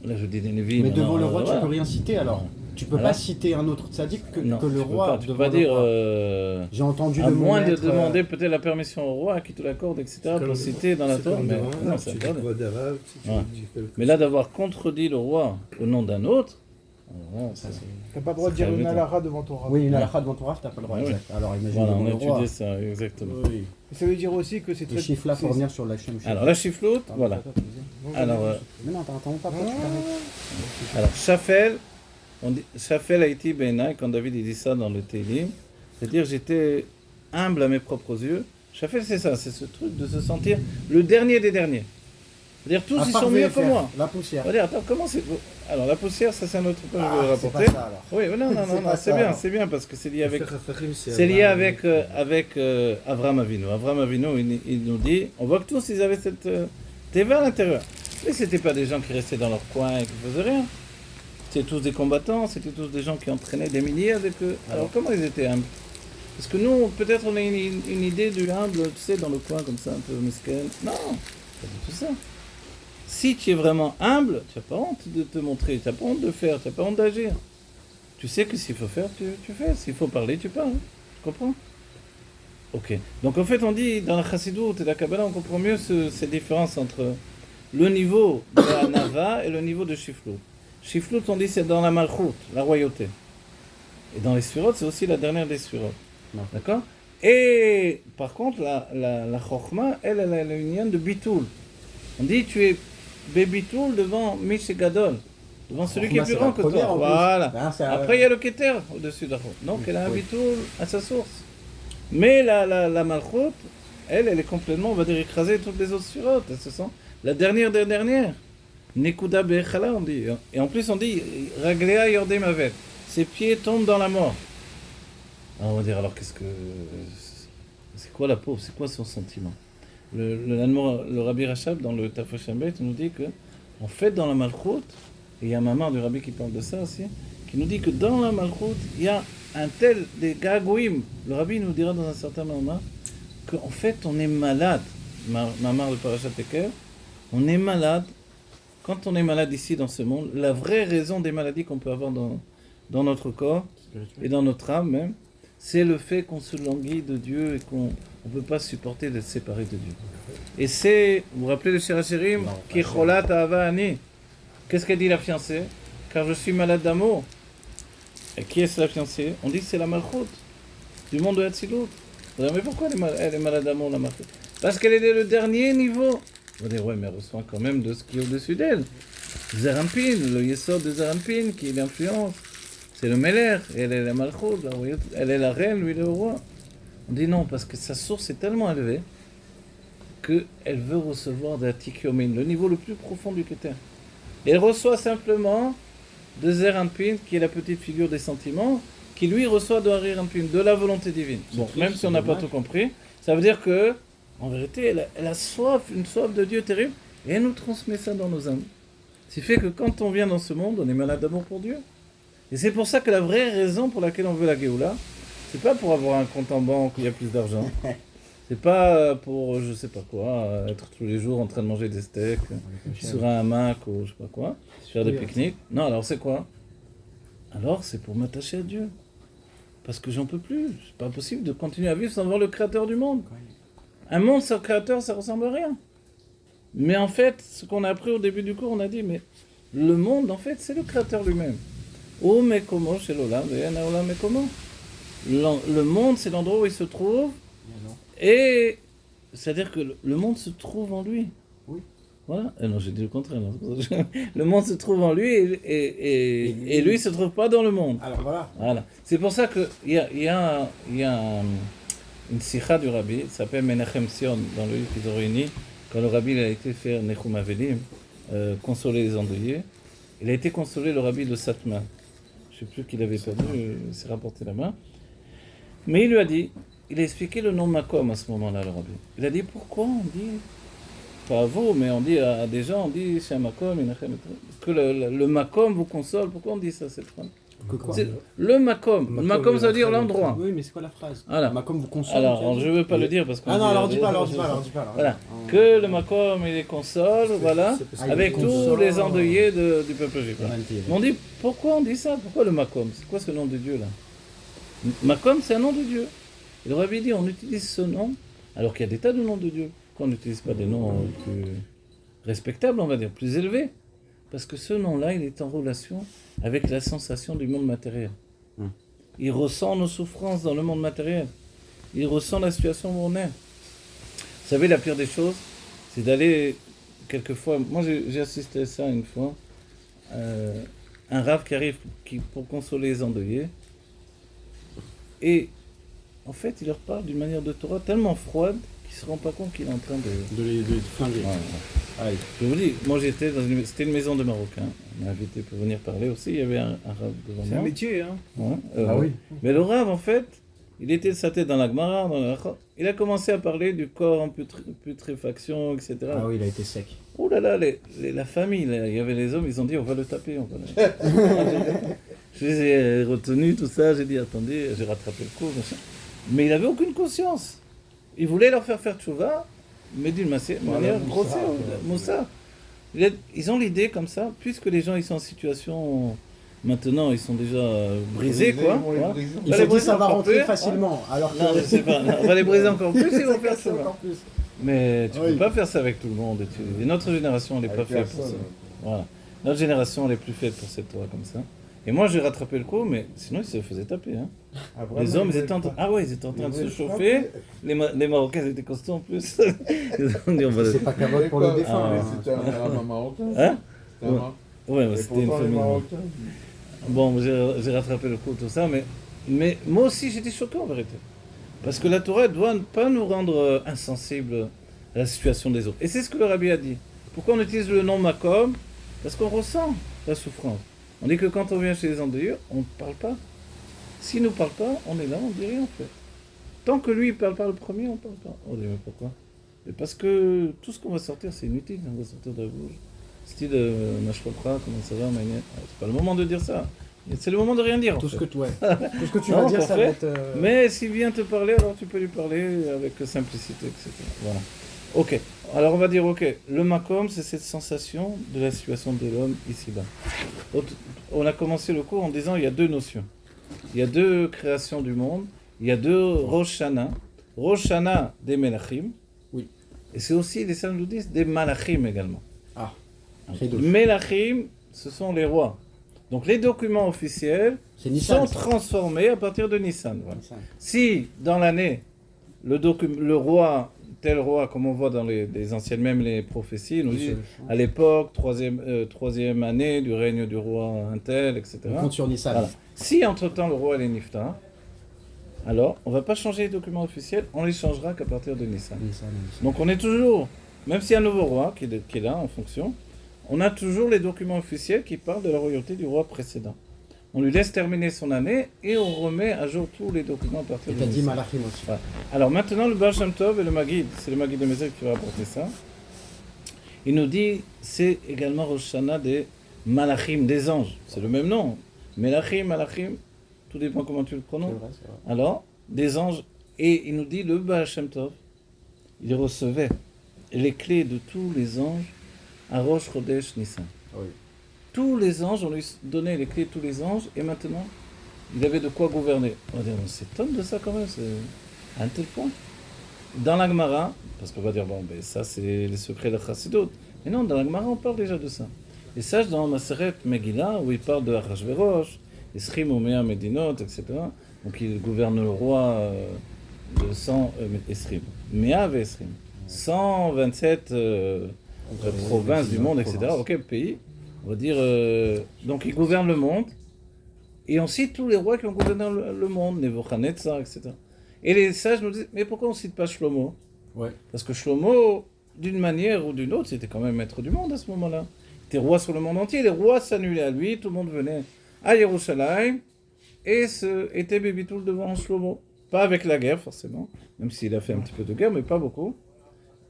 Speaker 1: Là je dis des Navi.
Speaker 3: Mais devant le roi, tu peux rien citer alors. Tu peux pas citer un autre tzaddik que le roi.
Speaker 1: Tu peux pas dire.
Speaker 3: J'ai entendu
Speaker 1: à
Speaker 3: le
Speaker 1: moins de demander peut-être la permission au roi qui te l'accorde, etc. pour citer dans la Torah. Mais non, c'est pas vrai. Mais là d'avoir contredit le roi au nom d'un autre.
Speaker 2: T'as pas le droit de dire une halakha devant ton rabbin.
Speaker 3: Oui, une halakha devant ton rabbin, t'as pas le droit.
Speaker 1: Oui.
Speaker 3: Alors imagine
Speaker 1: Voilà, on a
Speaker 3: le roi.
Speaker 1: étudié ça, exactement.
Speaker 3: Oui.
Speaker 2: Et ça veut dire aussi que c'est
Speaker 3: Et
Speaker 2: très...
Speaker 3: chiffre-là pour revenir sur la chaîne.
Speaker 1: Alors la chifloute, voilà. Alors,
Speaker 3: Mais non, t'entends pas, pourquoi tu t'arrêtes?
Speaker 1: alors Shafel, on dit Shafel Haïti Be'enai, quand David il dit ça dans le Télim, c'est-à-dire j'étais humble à mes propres yeux. Shafel c'est ça, c'est ce truc de se sentir le dernier des derniers. C'est-à-dire tous ils sont mieux que moi.
Speaker 3: La poussière.
Speaker 1: On va dire, attends, comment c'est... Alors la poussière, ça c'est un autre point que je vais
Speaker 3: C'est
Speaker 1: rapporter.
Speaker 3: pas ça alors.
Speaker 1: Oui, mais non,
Speaker 3: C'est pas ça,
Speaker 1: c'est bien parce que c'est lié avec...
Speaker 4: C'est
Speaker 1: C'est lié avec Avram Avinu. Avram Avinu, il nous dit, on voit que tous ils avaient cette teva à l'intérieur. Mais c'était pas des gens qui restaient dans leur coin et qui faisaient rien. C'était tous des combattants, c'était tous des gens qui entraînaient des milliers avec eux. Alors comment ils étaient humbles? Parce que nous, peut-être on a une idée du humble, tu sais, dans le coin comme ça, un peu mesquin. Non, pas du tout ça. Si tu es vraiment humble, tu n'as pas honte de te montrer, tu n'as pas honte de faire, tu n'as pas honte d'agir. Tu sais que s'il faut faire, tu fais. S'il faut parler, tu parles. Tu comprends? Ok. Donc en fait, on dit, dans la Chassidut et la Kabbalah, on comprend mieux ces différences entre le niveau de la Nava et le niveau de Shiflut. Shiflut, on dit, c'est dans la Malchut, la royauté. Et dans les Sphirot, c'est aussi la dernière des Sphirot. D'accord? Et par contre, la Chokhma, elle a une union de Bitoul. On dit, tu es Bébitoul devant Mishégadol, devant celui qui est plus grand que toi. Voilà. Après, il y a le Keter au-dessus de la Chokhma. Donc, elle a un Bitoul à sa source. Mais la Malchut, elle est complètement, on va dire, écrasée toutes les autres Sphirot. Elles se sont la dernière des dernières. Nekuda Be'echala, on dit. Et en plus, on dit, Raglea Yordem Avet. Ses pieds tombent dans la mort. Alors, on va dire, alors qu'est-ce que... C'est quoi la pauvre? C'est quoi son sentiment? Le Rabbi Rachab, dans le Tafashambet, nous dit que, en fait, dans la Malchut, et il y a un mamar du Rabbi qui parle de ça aussi, qui nous dit que dans la Malchut, il y a un tel des gagouim. Le Rabbi nous dira dans un certain mamar qu'en fait, on est malade. Mamar de Parashat Teker, on est malade. Quand on est malade ici dans ce monde, la vraie raison des maladies qu'on peut avoir dans notre corps et dans notre âme même, c'est le fait qu'on se languit de Dieu et qu'on ne peut pas supporter d'être séparé de Dieu. Et c'est, vous vous rappelez le Shir HaShirim, Ki cholat ahava ani. Qu'est-ce qu'elle dit la fiancée? Car je suis malade d'amour. Et qui est la fiancée? On dit que c'est la Malchut du monde de Hatzilut. Mais pourquoi elle est malade d'amour, la Malchut? Parce qu'elle est le dernier niveau. On va dire, ouais, mais elle reçoit quand même de ce qui est au-dessus d'elle. Zeir Anpin, le Yesod de Zeir Anpin qui l'influence. C'est le Meler, elle est la Malchut, elle est la reine, lui le roi. On dit non, parce que sa source est tellement élevée qu'elle veut recevoir de la Tikyomin, le niveau le plus profond du Keter. Elle reçoit simplement de Zeir Anpin, qui est la petite figure des sentiments, qui lui reçoit de Harir Anpin, de la volonté divine. Bon, même si on n'a pas tout compris, ça veut dire que, en vérité, elle a soif, une soif de Dieu terrible, et elle nous transmet ça dans nos âmes. Ce qui fait que quand on vient dans ce monde, on est malade d'amour pour Dieu. Et c'est pour ça que la vraie raison pour laquelle on veut la Géoula, c'est pas pour avoir un compte en banque où il y a plus d'argent. C'est pas pour, je sais pas quoi, être tous les jours en train de manger des steaks sur un hamac ou je sais pas quoi, faire des pique-niques. Non, alors c'est quoi? Alors c'est pour m'attacher à Dieu. Parce que j'en peux plus. C'est pas possible de continuer à vivre sans voir le créateur du monde. Un monde sans créateur, ça ressemble à rien. Mais en fait, ce qu'on a appris au début du cours, on a dit, mais le monde, en fait, c'est le créateur lui-même. Oh, mais comment chez l'Olam, mais comment? Le monde, c'est l'endroit où il se trouve. Et c'est-à-dire que le monde se trouve en lui.
Speaker 3: Oui.
Speaker 1: Voilà. Non, j'ai dit le contraire. Le monde se trouve en lui et lui ne se trouve pas dans le monde.
Speaker 3: Alors
Speaker 1: Voilà. C'est pour ça qu'il y a une sikha du rabbi, ça s'appelle Menachem Sion, dans le livre qu'ils ont réuni, quand le rabbi a été faire Nechum Avelim, consoler les endeuillés. Il a été consolé le rabbi de Satma. Je ne sais plus qui l'avait perdu, il s'est rapporté la main. Mais il lui a dit, il a expliqué le nom Makom à ce moment-là, le rabbi. Il a dit pourquoi on dit, pas à vous, mais on dit à des gens, on dit chez un Makom, que le Makom vous console. Pourquoi on dit ça cette phrase? Le Makom. Le Makom, ça veut dire l'endroit.
Speaker 3: Oui, mais c'est quoi la phrase?
Speaker 1: Voilà.
Speaker 3: Makom vous console.
Speaker 1: Alors, je ne veux pas le dire parce qu'on.
Speaker 3: Ah non, alors dis pas.
Speaker 1: Voilà. Que le Makom, il les console, voilà, avec tous les endeuillés du peuple juif. On dit, pourquoi on dit ça? Pourquoi le Makom? C'est quoi ce nom de Dieu là? Makom, c'est un nom de Dieu. Et le rabbi dit, on utilise ce nom, alors qu'il y a des tas de noms de Dieu. Pourquoi on n'utilise pas des noms plus respectables, on va dire, plus élevés? Parce que ce nom-là, il est en relation avec la sensation du monde matériel. Il ressent nos souffrances dans le monde matériel. Il ressent la situation où on est. Vous savez, la pire des choses, c'est d'aller, quelquefois, moi j'ai assisté à ça une fois, un rav qui arrive pour consoler les endeuillés, et en fait, il leur parle d'une manière de Torah tellement froide qu'il ne se rend pas compte qu'il est en train de
Speaker 3: les flinguer.
Speaker 1: Ouais. Je vous dis, moi c'était une maison de Marocains. On m'a invité pour venir parler aussi. Il y avait un rav devant moi.
Speaker 2: C'est un métier, hein.
Speaker 1: Ouais,
Speaker 3: Oui.
Speaker 1: Mais le rav, en fait, il était de sa tête dans la Gemara, il a commencé à parler du corps en putréfaction, etc.
Speaker 3: Ah oui, il a été sec.
Speaker 1: Oh là là, la famille, là, il y avait les hommes, ils ont dit on va le taper. Je les ai retenus, tout ça, j'ai dit attendez, j'ai rattrapé le coup. Machin. Mais il n'avait aucune conscience. Il voulait leur faire tchouva, mais d'une manière grossière, Moussa. Ils ont l'idée comme ça, puisque les gens ils sont en situation, maintenant ils sont déjà brisés, quoi. Voilà.
Speaker 3: Il s'est dit ça va rentrer facilement. Alors
Speaker 1: non, je sais pas, on va les briser encore plus, ils vont faire ça. Mais tu peux pas faire ça avec tout le monde. Et notre génération, elle n'est pas faite pour ça. Voilà. Notre génération, elle est plus faite pour cette loi comme ça. Et moi, j'ai rattrapé le coup, mais sinon, ils se faisaient taper. Hein. Les hommes, ils étaient en train de se chauffer. Les Marocains étaient costauds en plus. Ils ont dit,
Speaker 3: c'est pas Kavod pour le défunt.
Speaker 5: C'était un Marocain.
Speaker 1: Hein?
Speaker 5: Ouais,
Speaker 1: c'était une famille. Bon, j'ai rattrapé le coup, tout ça, mais moi aussi, j'étais choqué en vérité. Parce que la Torah ne doit pas nous rendre insensibles à la situation des autres. Et c'est ce que le rabbi a dit. Pourquoi on utilise le nom Makom? Parce qu'on ressent la souffrance. On dit que quand on vient chez les endeuillés, on ne parle pas. S'il ne nous parle pas, on est là, on ne dit rien en fait. Tant que lui ne parle pas le premier, on ne parle pas. On dit mais pourquoi? Mais parce que tout ce qu'on va sortir, c'est inutile. On va sortir de la bouche. Style Mashropra, comment ça va, c'est pas le moment de dire ça. C'est le moment de rien dire.
Speaker 3: Tout ce que tu vas dire, ça va être.
Speaker 1: Mais s'il vient te parler, alors tu peux lui parler avec simplicité, etc. Voilà. Ok. Alors on va dire, ok, le makom, c'est cette sensation de la situation de l'homme ici-bas. On a commencé le cours en disant il y a deux notions. Il y a deux créations du monde. il y a deux Rosh Hashanah des Melachim,
Speaker 3: Oui.
Speaker 1: et c'est aussi, les sages nous disent, des Malachim également.
Speaker 3: Ah,
Speaker 1: Melachim, ce sont les rois. Donc les documents officiels
Speaker 3: c'est Nissan.
Speaker 1: sont transformés à partir de Nissan. Voilà.
Speaker 3: Nissan.
Speaker 1: Si, dans l'année, le roi, tel roi, comme on voit dans les anciennes, même les prophéties, nous dit, à l'époque, troisième année du règne du roi un tel, etc.
Speaker 3: On compte sur Nissan.
Speaker 1: Voilà. Si, entre-temps, le roi est Niftar, alors, on ne va pas changer les documents officiels, on les changera qu'à partir de Nissan. Donc on est toujours, même s'il y a un nouveau roi qui est là en fonction, on a toujours les documents officiels qui parlent de la royauté du roi précédent. On lui laisse terminer son année et on remet à jour tous les documents à partir
Speaker 3: Et
Speaker 1: de
Speaker 3: t'as dit
Speaker 1: Nissan.
Speaker 3: Malachim aussi.
Speaker 1: Voilà. Alors maintenant, le Baal Shem Tov et le Maguid, c'est le Maguid de Mézek qui va apporter ça. Il nous dit, c'est également Rosh Hashanah des Malachim, des anges. C'est le même nom. Melachim, Malachim, tout dépend comment tu le prononces.
Speaker 3: C'est vrai.
Speaker 1: Alors, des anges, et il nous dit, le Baal Shem Tov, il recevait les clés de tous les anges à Rosh Chodesh Nissan.
Speaker 3: Oui.
Speaker 1: Tous les anges, on lui donnait les clés de tous les anges, et maintenant, il avait de quoi gouverner. On va dire, on s'étonne de ça quand même, c'est à un tel point. Dans la Gemara, parce qu'on va dire, bon, ben, ça c'est les secrets de la Chassidut. Mais non, dans la Gemara, on parle déjà de ça. Et ça, dans Maseret Megillah, où il parle de Achashverosh, Esrim Omea Medinot, etc. Donc il gouverne le roi de 100 Esrim. Mea ve Esrim. 127 provinces du monde, etc. Ok, pays. On va dire. Donc il gouverne le monde. Et on cite tous les rois qui ont gouverné le monde, Nebuchadnezzar, etc. Et les sages nous disent, mais pourquoi on ne cite pas Shlomo?
Speaker 3: Ouais.
Speaker 1: Parce que Shlomo, d'une manière ou d'une autre, c'était quand même maître du monde à ce moment-là. Il était roi sur le monde entier, les rois s'annulaient à lui, tout le monde venait à Yerushalayim et était Bébitoul devant Shlomo. Pas avec la guerre forcément, même s'il a fait un petit peu de guerre, mais pas beaucoup.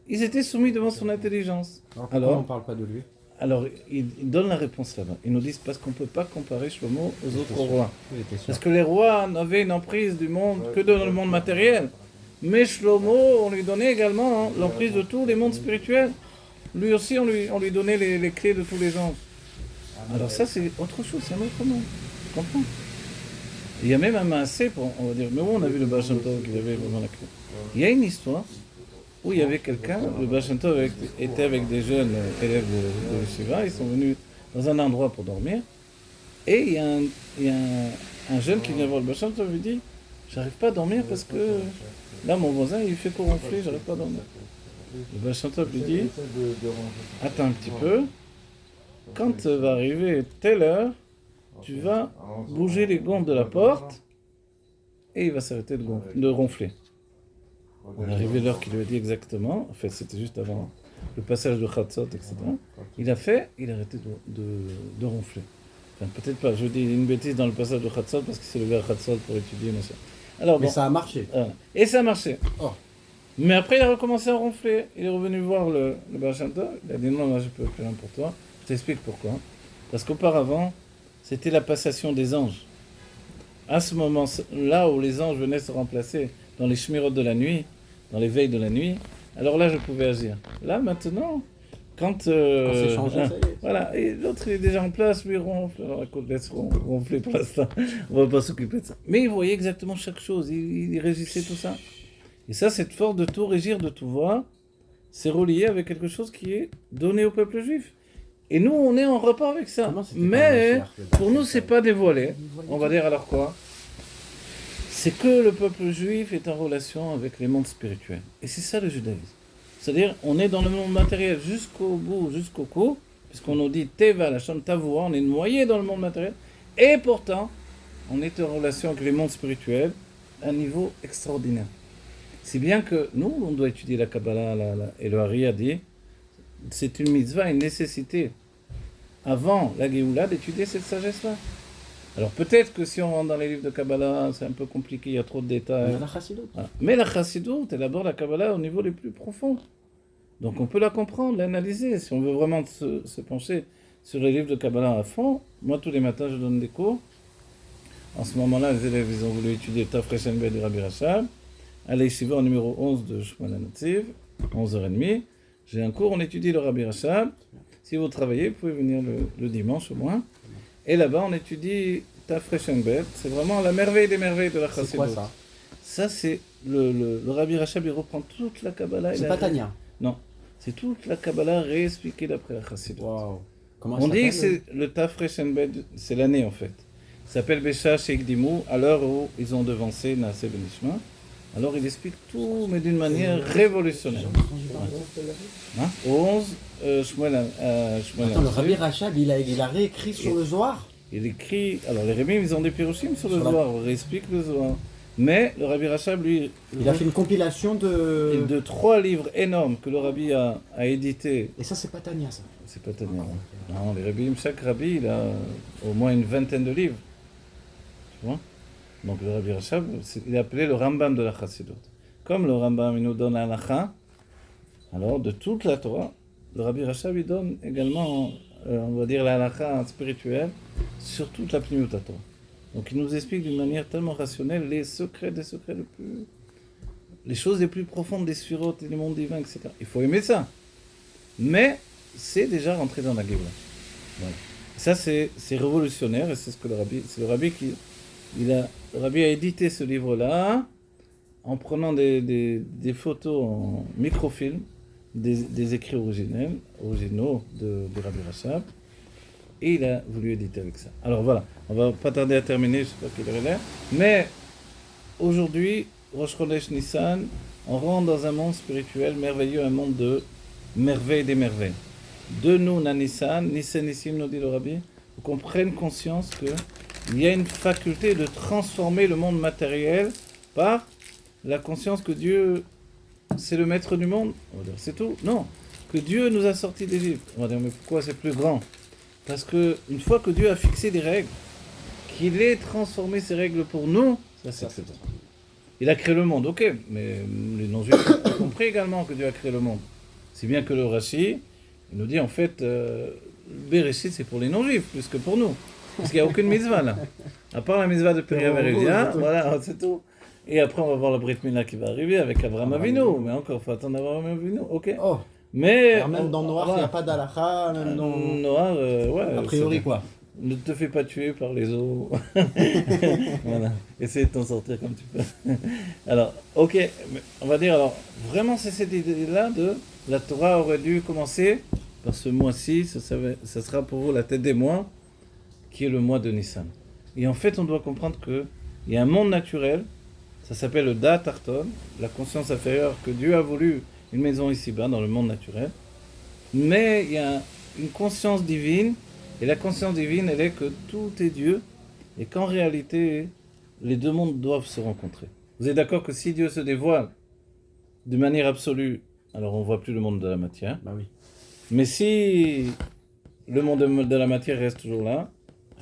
Speaker 1: Ils étaient soumis devant son intelligence.
Speaker 3: Alors, on ne parle pas de lui?
Speaker 1: Alors, il donne la réponse là-bas. Ils nous disent parce qu'on ne peut pas comparer Shlomo aux autres rois. Parce que les rois n'avaient une emprise du monde que dans le monde matériel. Mais Shlomo, on lui donnait également l'emprise de tous les mondes spirituels. Lui aussi, on lui donnait les clés de tous les anges. Alors ça, c'est autre chose, c'est un autre monde. Tu comprends? Il y a même un maasé, on va dire, mais où on a vu le Baal Shem Tov qui avait vraiment la clé? Il y a une histoire où il y avait quelqu'un, le Baal Shem Tov était avec des jeunes élèves de Yeshiva, ils sont venus dans un endroit pour dormir, et il y a un jeune qui vient voir le Baal Shem Tov et lui dit, j'arrive pas à dormir parce que là mon voisin il fait que ronfler, j'arrive pas à dormir. Le Baal Shem Tov lui dit, attends un petit peu, quand va arriver telle heure, tu vas bouger les gonds de la porte et il va s'arrêter de ronfler. On est arrivé l'heure qu'il lui a dit exactement, en fait c'était juste avant le passage de Chatzot, etc. Il a arrêté de ronfler. Enfin, peut-être pas, je dis une bêtise dans le passage de Chatzot parce qu'il s'est levé à Chatzot pour étudier, machin. Alors,
Speaker 3: mais
Speaker 1: bon,
Speaker 3: ça a marché.
Speaker 1: Et ça a marché.
Speaker 3: Oh.
Speaker 1: Mais après il a recommencé à ronfler. Il est revenu voir le Baal Shem Tov, il a dit non, je peux plus rien pour toi. Je t'explique pourquoi. Parce qu'auparavant, c'était la passation des anges. À ce moment-là où les anges venaient se remplacer dans les shmirot de la nuit, dans les veilles de la nuit, alors là je pouvais agir. Là maintenant, quand
Speaker 3: c'est changé, ça y est.
Speaker 1: voilà, et l'autre il est déjà en place, lui il ronfle, alors écoute, laisse ronfler pour l'instant, on va pas s'occuper de ça. Mais il voyait exactement chaque chose, il régissait tout ça. Et ça, cette force de tout régir, de tout voir, c'est relié avec quelque chose qui est donné au peuple juif. Et nous, on est en rapport avec ça. Mais pour nous, c'est pas dévoilé. On va dire alors quoi? C'est que le peuple juif est en relation avec les mondes spirituels. Et c'est ça le judaïsme. C'est-à-dire, on est dans le monde matériel jusqu'au bout, jusqu'au cou, puisqu'on nous dit Teva, la Shem Tavua, on est noyé dans le monde matériel. Et pourtant, on est en relation avec les mondes spirituels à un niveau extraordinaire. Si bien que nous, on doit étudier la Kabbalah, et le Hari a dit, c'est une mitzvah, une nécessité, avant la Géoula, d'étudier cette sagesse-là. Alors peut-être que si on rentre dans les livres de Kabbalah, c'est un peu compliqué, il y a trop de détails.
Speaker 3: La Chassidut.
Speaker 1: Voilà. Mais la Chassidut élabore la Kabbalah au niveau les plus profonds. Donc on peut la comprendre, l'analyser. Si on veut vraiment se pencher sur les livres de Kabbalah à fond, moi tous les matins je donne des cours. En ce moment-là, les élèves ils ont voulu étudier Tafresh Ben du Rabbi Rachab. À l'Yeshiva au numéro 11 de Shmuel HaNatziv, 11h30. J'ai un cours, on étudie le Rabbi Rachab. Si vous travaillez, vous pouvez venir le dimanche au moins. Et là-bas, on étudie Tafresh Bet. C'est vraiment la merveille des merveilles de la Chassidut.
Speaker 3: C'est quoi ça?
Speaker 1: Ça, c'est le Rabbi Rachab, il reprend toute la Kabbalah.
Speaker 3: C'est pas Tania.
Speaker 1: Non, c'est toute la Kabbalah réexpliquée d'après la Chassidut.
Speaker 3: Waouh. Comment
Speaker 1: On
Speaker 3: ça
Speaker 1: dit que
Speaker 3: s'appelle
Speaker 1: c'est le Tafresh Enbed, c'est l'année en fait. Ça s'appelle Besha Sheikh Dimou, à l'heure où ils ont devancé Naaseh Benishma. Alors il explique tout, mais d'une manière révolutionnaire. Hein? Au 11, Shmuel
Speaker 3: Attends, le Rabbi Rachab, il a réécrit sur le Zohar.
Speaker 1: il écrit. Alors les Rémim, ils ont des piroshim sur le
Speaker 3: Sur la-
Speaker 1: Zohar, on réexplique le Zohar. Mais le Rabbi Rachab, lui,
Speaker 3: Il a fait une compilation de...
Speaker 1: de 3 livres énormes que le Rabbi a édités.
Speaker 3: Et ça, c'est pas Tania, ça.
Speaker 1: C'est pas tellement. Non, les rabbis, chaque rabbi, il a au moins une vingtaine de livres. Tu vois? Donc le Rabbi Rachab, il est appelé le Rambam de la Chassidut. Comme le Rambam, il nous donne la halakha, alors de toute la Torah, le Rabbi Rachab, il donne également, on va dire, la halakha spirituelle sur toute la Pnimiut Torah. Donc il nous explique d'une manière tellement rationnelle les secrets des secrets les plus... les choses les plus profondes des sphirotes et des mondes divins, etc. Il faut aimer ça. Mais c'est déjà rentré dans la Géoula. Voilà. Ça, c'est révolutionnaire, et c'est ce que le rabbi qui... le rabbi a édité ce livre-là en prenant des photos en microfilm, des écrits originaux de Rabbi Rachab, et il a voulu éditer avec ça. Alors voilà, on va pas tarder à terminer, je sais pas quelle heure il est, mais aujourd'hui, Rosh Chodesh Nissan, on rentre dans un monde spirituel merveilleux, un monde de merveilles des merveilles. De nous, Nissan, Nissanissim, nous dit le Rabbi, pour qu'on prenne conscience qu'il y a une faculté de transformer le monde matériel par la conscience que Dieu, c'est le maître du monde. On va dire, c'est tout. Non, que Dieu nous a sortis d'Égypte. On va dire, mais pourquoi c'est plus grand? Parce que une fois que Dieu a fixé des règles, qu'il ait transformé ces règles pour nous, ça c'est très bon. Il a créé le monde, ok, mais les non-juifs ont compris également que Dieu a créé le monde. Si bien que le Rashi, il nous dit en fait, Bereshit c'est pour les non-juifs plus que pour nous. Parce qu'il n'y a aucune mitzvah là. À part la mitzvah de Péria Verelia, voilà, c'est tout. Et après on va voir la Brit Mila qui va arriver avec Abraham Avinu. Mais encore, il faut attendre Abraham Avinu, ok.
Speaker 3: Oh,
Speaker 1: mais
Speaker 3: alors même dans Noir, il n'y a pas d'halakha, même dans...
Speaker 1: Noir, ouais.
Speaker 3: A priori quoi.
Speaker 1: Ne te fais pas tuer par les eaux. Voilà. Essaye de t'en sortir comme tu peux. Alors, ok, on va dire alors, vraiment c'est cette idée-là de la Torah aurait dû commencer par ce mois-ci, ça sera pour vous la tête des mois, qui est le mois de Nissan. Et en fait, on doit comprendre qu'il y a un monde naturel, ça s'appelle le Da'at Arton, la conscience inférieure, que Dieu a voulu une maison ici-bas, dans le monde naturel. Mais il y a une conscience divine, et la conscience divine, elle est que tout est Dieu, et qu'en réalité, les deux mondes doivent se rencontrer. Vous êtes d'accord que si Dieu se dévoile de manière absolue, alors on ne voit plus le monde de la matière.
Speaker 3: Bah oui.
Speaker 1: Mais si le monde de la matière reste toujours là,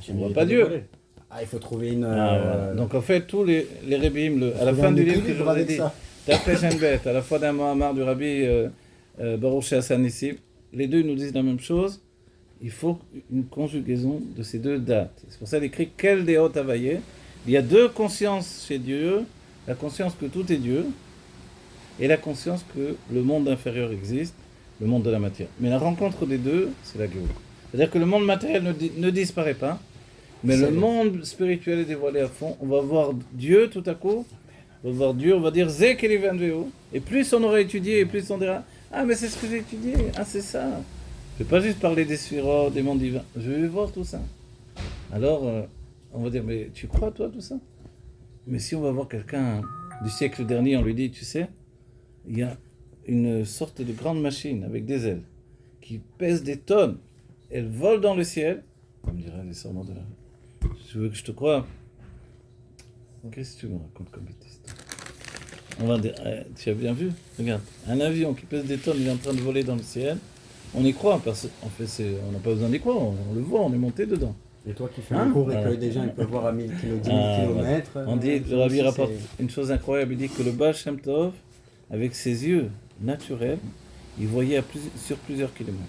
Speaker 1: on ne voit pas Dieu.
Speaker 3: Ah, il faut trouver une...
Speaker 1: Voilà. Donc en fait, tous les Rébim, à la fin du livre que je vous ai dit, d'après Shenbet, à la fois d'un Mahamar du Rabbi Baruch Hassan ici, les deux nous disent la même chose. Il faut une conjugaison de ces deux dates. C'est pour ça qu'il écrit quel déot availlé. Il y a deux consciences chez Dieu, la conscience que tout est Dieu, et la conscience que le monde inférieur existe, le monde de la matière. Mais la rencontre des deux, c'est la Géoula. C'est-à-dire que le monde matériel ne disparaît pas, mais le monde spirituel est dévoilé à fond. On va voir Dieu tout à coup, on va voir Dieu, on va dire Zek Elivan. Et plus on aura étudié, et plus on dira ah mais c'est ce que j'ai étudié, ah c'est ça. Je ne vais pas juste parler des sphirotes, des mondes divins, je vais voir tout ça. Alors, on va dire, mais tu crois toi tout ça? Mais si on va voir quelqu'un du siècle dernier, on lui dit, tu sais, il y a une sorte de grande machine avec des ailes qui pèse des tonnes, elle vole dans le ciel, on me dirait, descends-moi de là. Je veux que je te croie. Qu'est-ce que tu me racontes comme bêtise? On va dire, tu as bien vu? Regarde, un avion qui pèse des tonnes, il est en train de voler dans le ciel. On y croit, parce qu'en fait, on n'a pas besoin d'y croire, on le voit, on est monté dedans.
Speaker 3: Et toi qui fais un cours et que des gens ils peuvent voir à 10 km.
Speaker 1: On dit, le Rabbi rapporte une chose incroyable, il dit que le Baal Shem Tov, avec ses yeux naturels, il voyait sur plusieurs kilomètres.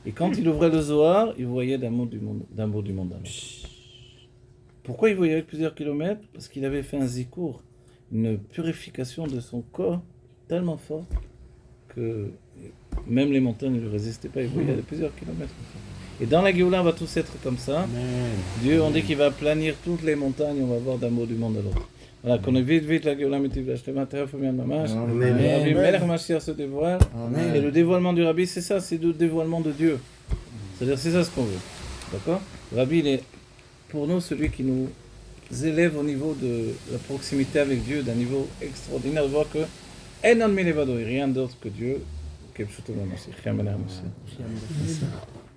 Speaker 1: Et quand il ouvrait le Zohar, il voyait d'un bout du monde à l'autre. Pourquoi il voyait avec plusieurs kilomètres? Parce qu'il avait fait un zikour, une purification de son corps tellement forte que même les montagnes ne lui résistaient pas, il voyait à plusieurs kilomètres. Et dans la Géoula, on va tous être comme ça. Dieu, on dit qu'il va planir toutes les montagnes, on va voir d'un bout du monde à l'autre. Voilà, qu'on ait vite la Géoula Mitiv Lashlemat, Théophomien Mamash.
Speaker 4: Amen.
Speaker 1: Le Rabbi Melech Mashiach se dévoile.
Speaker 5: Amen.
Speaker 1: Et le dévoilement du Rabbi, c'est ça, c'est le dévoilement de Dieu. C'est-à-dire, c'est ça ce qu'on veut. D'accord? Le Rabbi, il est pour nous celui qui nous élève au niveau de la proximité avec Dieu, d'un niveau extraordinaire, de voir que rien d'autre que Dieu, Kepshuto Mamashich, Chiam Ben Hamashich.